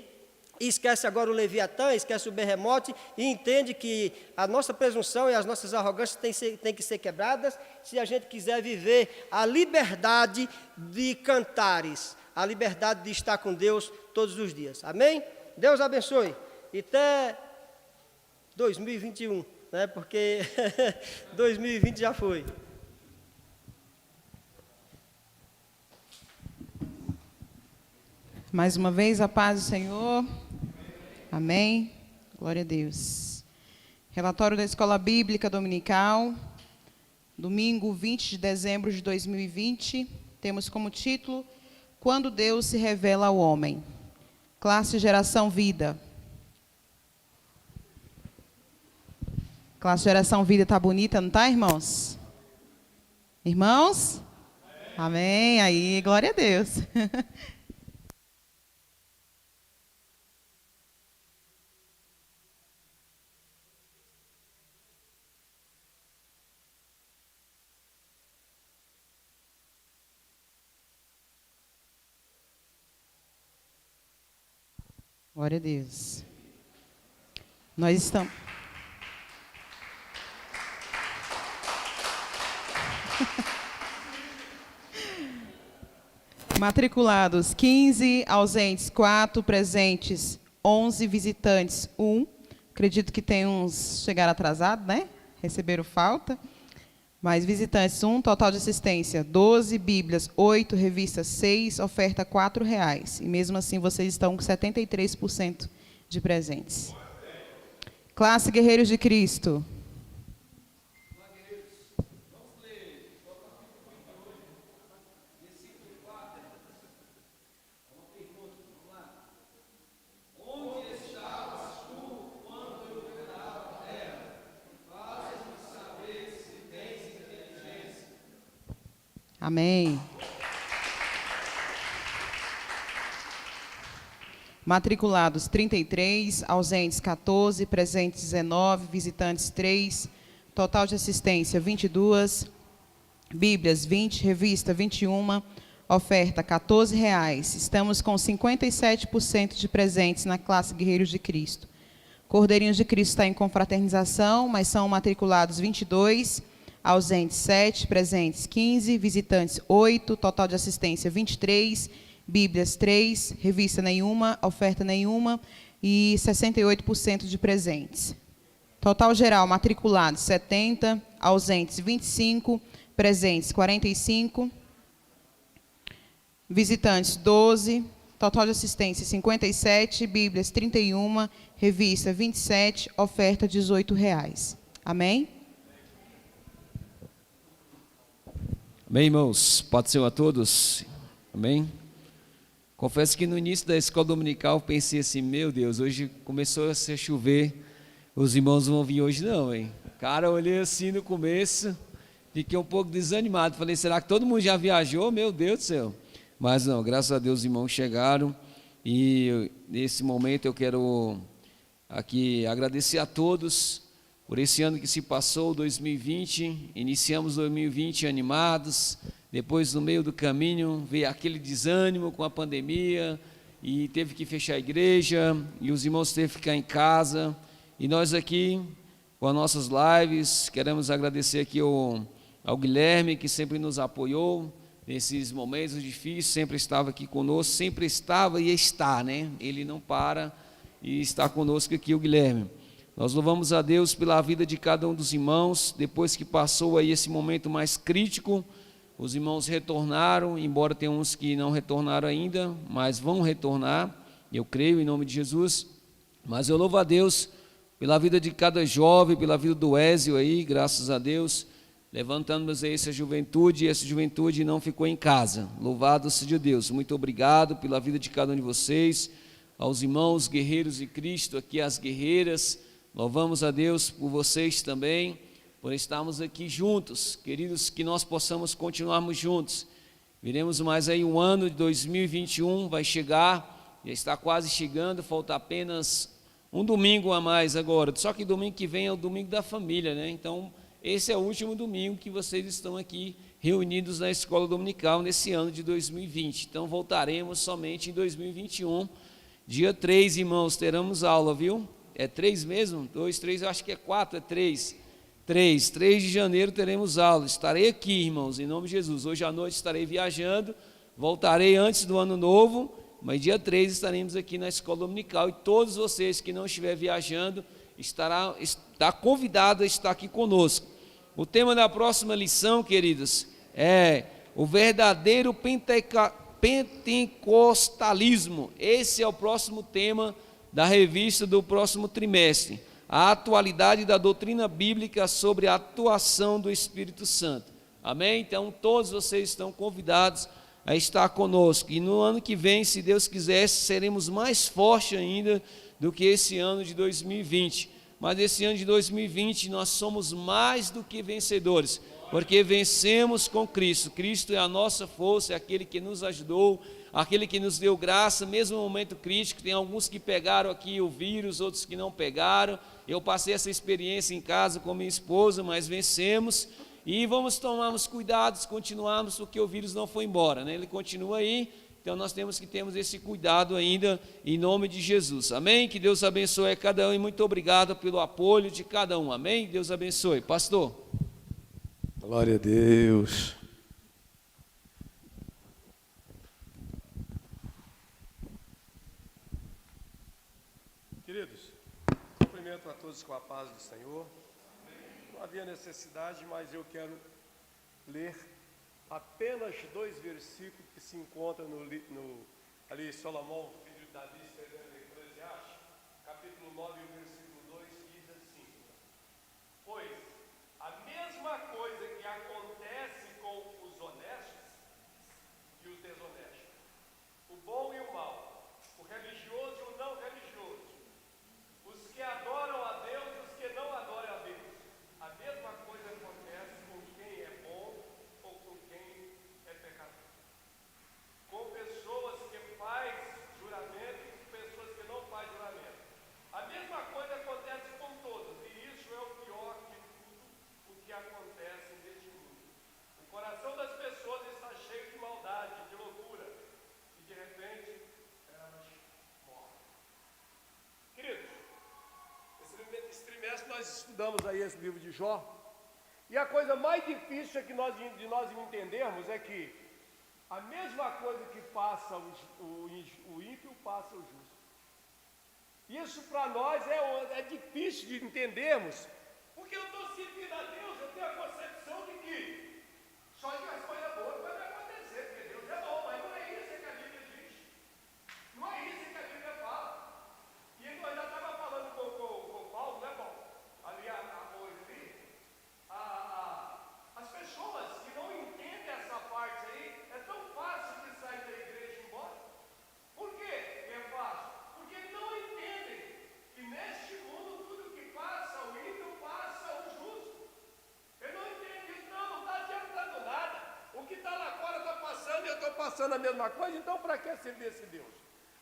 esquece agora o Leviatã, esquece o Berremote e entende que a nossa presunção e as nossas arrogâncias têm que ser quebradas se a gente quiser viver a liberdade de cantares, a liberdade de estar com Deus todos os dias. Amém? Deus abençoe. E até 2021, né? Porque 2020 já foi. Mais uma vez, a paz do Senhor. Amém. Glória a Deus. Relatório da Escola Bíblica Dominical, domingo 20 de dezembro de 2020. Temos como título, Quando Deus se revela ao homem. Classe Geração Vida. Classe Geração Vida está bonita, não está, irmãos? Irmãos? Amém. Aí, glória a Deus. Glória a Deus. Nós estamos... Matriculados 15, ausentes 4, presentes 11, visitantes 1. Acredito que tem uns chegaram atrasados, né? Receberam falta. Mas visitantes 1, total de assistência 12, Bíblias 8, revista 6, oferta R$ 4,00. E mesmo assim vocês estão com 73% de presentes. Classe Guerreiros de Cristo. Amém. Matriculados 33, ausentes 14, presentes 19, visitantes 3, total de assistência 22, Bíblias 20, revista 21, oferta R$ 14,00. Estamos com 57% de presentes na classe Guerreiros de Cristo. Cordeirinhos de Cristo está em confraternização, mas são matriculados 22, ausentes 7, presentes 15, visitantes 8, total de assistência 23, Bíblias 3, revista nenhuma, oferta nenhuma e 68% de presentes. Total geral, matriculados 70, ausentes 25, presentes 45, visitantes 12, total de assistência 57, Bíblias 31, revista 27, oferta R$ 18,00. Amém? Amém, irmãos? Paz do Senhor a todos. Amém? Confesso que no início da escola dominical eu pensei assim, meu Deus, hoje começou a se chover, os irmãos não vão vir hoje não, hein? Cara, eu olhei assim no começo, fiquei um pouco desanimado, falei, será que todo mundo já viajou? Meu Deus do céu. Mas não, graças a Deus os irmãos chegaram e nesse momento eu quero aqui agradecer a todos por esse ano que se passou, 2020, iniciamos 2020 animados, depois no meio do caminho veio aquele desânimo com a pandemia e teve que fechar a igreja e os irmãos teve que ficar em casa e nós aqui com as nossas lives queremos agradecer aqui ao Guilherme que sempre nos apoiou nesses momentos difíceis, sempre estava aqui conosco, sempre estava e está, né? Ele não para e está conosco aqui o Guilherme. Nós louvamos a Deus pela vida de cada um dos irmãos, depois que passou aí esse momento mais crítico, os irmãos retornaram, embora tenham uns que não retornaram ainda, mas vão retornar, eu creio em nome de Jesus, mas eu louvo a Deus pela vida de cada jovem, pela vida do Ézio aí, graças a Deus, levantamos aí essa juventude, e essa juventude não ficou em casa, louvado seja Deus, muito obrigado pela vida de cada um de vocês, aos irmãos guerreiros de Cristo, aqui as guerreiras, louvamos a Deus por vocês também, por estarmos aqui juntos, queridos, que nós possamos continuarmos juntos. Viremos mais aí um ano de 2021, vai chegar, já está quase chegando, falta apenas um domingo a mais agora, só que domingo que vem é o domingo da família, né? Então, esse é o último domingo que vocês estão aqui reunidos na escola dominical nesse ano de 2020. Então, voltaremos somente em 2021. Dia 3, irmãos, teremos aula, viu? É 3 mesmo? 2, 3, eu acho que é 4, é 3. 3 de janeiro teremos aula. Estarei aqui, irmãos, em nome de Jesus. Hoje à noite estarei viajando, voltarei antes do ano novo, mas dia 3 estaremos aqui na escola dominical, e todos vocês que não estiver viajando, está convidado a estar aqui conosco. O tema da próxima lição, queridos, é o verdadeiro pentecostalismo. Esse é o próximo tema da revista do próximo trimestre. A atualidade da doutrina bíblica sobre a atuação do Espírito Santo. Amém? Então todos vocês estão convidados a estar conosco. E no ano que vem, se Deus quiser, seremos mais fortes ainda do que esse ano de 2020. Mas esse ano de 2020 nós somos mais do que vencedores, porque vencemos com Cristo. Cristo é a nossa força, é aquele que nos ajudou, aquele que nos deu graça, mesmo no momento crítico. Tem alguns que pegaram aqui o vírus, outros que não pegaram. Eu passei essa experiência em casa com minha esposa, mas vencemos. E vamos tomarmos cuidados, continuarmos, porque o vírus não foi embora, né? Ele continua aí. Então nós temos que termos esse cuidado ainda, em nome de Jesus. Amém? Que Deus abençoe a cada um, e muito obrigado pelo apoio de cada um. Amém? Deus abençoe. Pastor. Glória a Deus. Queridos, cumprimento a todos com a paz do Senhor. Não havia necessidade, mas eu quero ler apenas 2 versículos que se encontram ali Salomão, filho de Davi, escrevendo em Eclesiastes, capítulo 9, versículo 2, diz assim: pois a mesma coisa que acontece com os honestos e os desonestos, o bom e o mau, o religioso e o não religioso, os que adoram a Deus e os que não adoram a Deus, a mesma coisa acontece com quem é bom ou com quem é pecador, com pessoas que faz juramento e com pessoas que não faz juramento. A mesma coisa acontece com todos, e isso é o pior de tudo o que acontece neste mundo. O coração das pessoas está cheio de maldade, de loucura, e de repente elas morrem. Queridos, esse trimestre nós estudamos aí esse livro de Jó, e a coisa mais difícil de nós entendermos é que a mesma coisa que passa o ímpio, passa o justo. Isso para nós é difícil de entendermos, porque eu estou servindo a Deus, eu tenho a concepção de que só que as coisas boas podem acontecer, porque Deus é bom, mas não é isso que a Bíblia diz. Não é isso que a Bíblia fala. E eu já estava falando com Paulo, né, Paulo? Ali, as pessoas que não entendem essa parte aí, é tão fácil de sair da igreja e ir embora. Por que é fácil? Porque não entendem que neste mundo tudo que passa, o ímpio passa, o justo. Ele não entende isso, não está adiantando nada. O que está lá fora está passando e eu estou passando a mesma coisa, então para que servir esse Deus?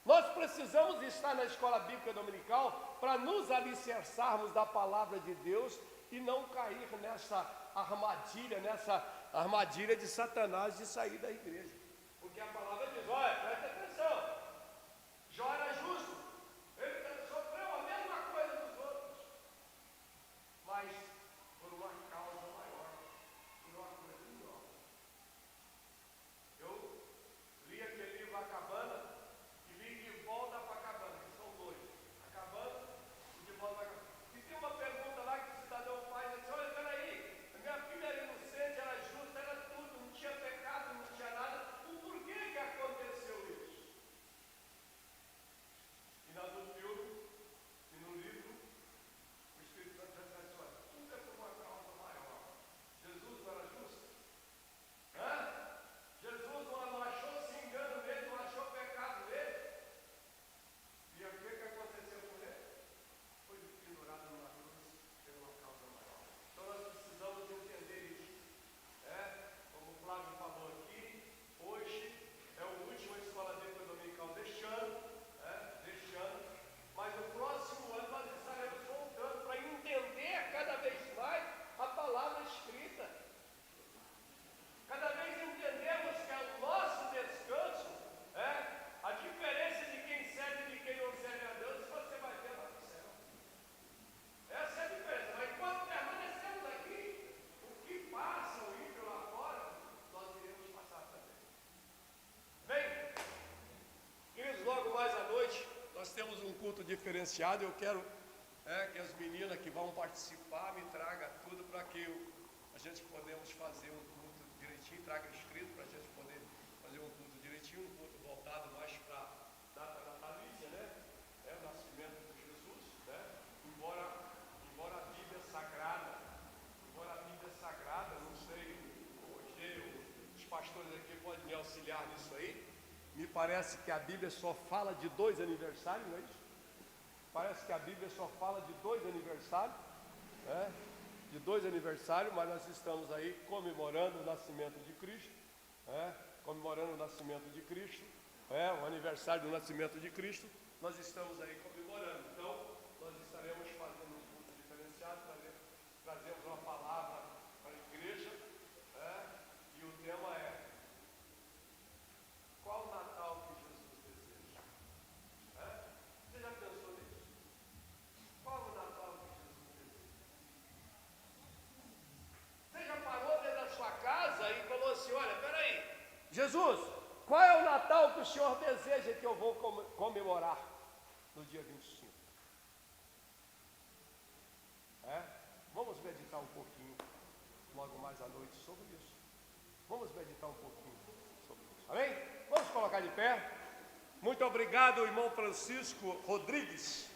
Nós precisamos estar na escola bíblica dominical para nos alicerçarmos da palavra de Deus e não cair nessa armadilha de Satanás de sair da igreja. Porque a palavra diz, olha, presta atenção, Jó era justo, ele sofreu a mesma coisa dos outros, mas por uma causa maior, por uma coisa melhor. Eu li aquele livro A Cabana e li De Volta para a Cabana, que são 2, A Cabana e De Volta para a Cabana. E tem uma pergunta lá que o cidadão faz, ele diz, olha, peraí, a minha filha era inocente, era justa, era tudo, não tinha pecado, não tinha nada, o porquê que aconteceu isso? temos um culto diferenciado. Eu quero que as meninas que vão participar me tragam tudo para que a gente podemos fazer um culto direitinho, traga escrito para a gente poder fazer um culto direitinho, um culto voltado mais para a data natalícia, né? O nascimento de Jesus, né? Embora a Bíblia Sagrada, não sei, os pastores aqui podem me auxiliar nisso aí. Me parece que a Bíblia só fala de 2 aniversários, não é isso? Parece que a Bíblia só fala de 2 aniversários, né? De 2 aniversários, mas nós estamos aí comemorando o nascimento de Cristo, comemorando o nascimento de Cristo, o aniversário do nascimento de Cristo, nós estamos aí comemorando. Então, nós estaremos fazendo um culto diferenciado, trazemos uma palavra para a igreja, e o tema é: qual o Natal que Jesus deseja? Você já pensou nisso? Qual o Natal que Jesus deseja? Você já parou dentro da sua casa e falou assim: olha, peraí, Jesus, qual é o Natal que o Senhor deseja que eu vou comemorar no dia 25? Vamos meditar um pouquinho, logo mais à noite, sobre isso. Vamos meditar um pouquinho sobre isso. Amém? Vamos colocar de pé. Muito obrigado, irmão Francisco Rodrigues.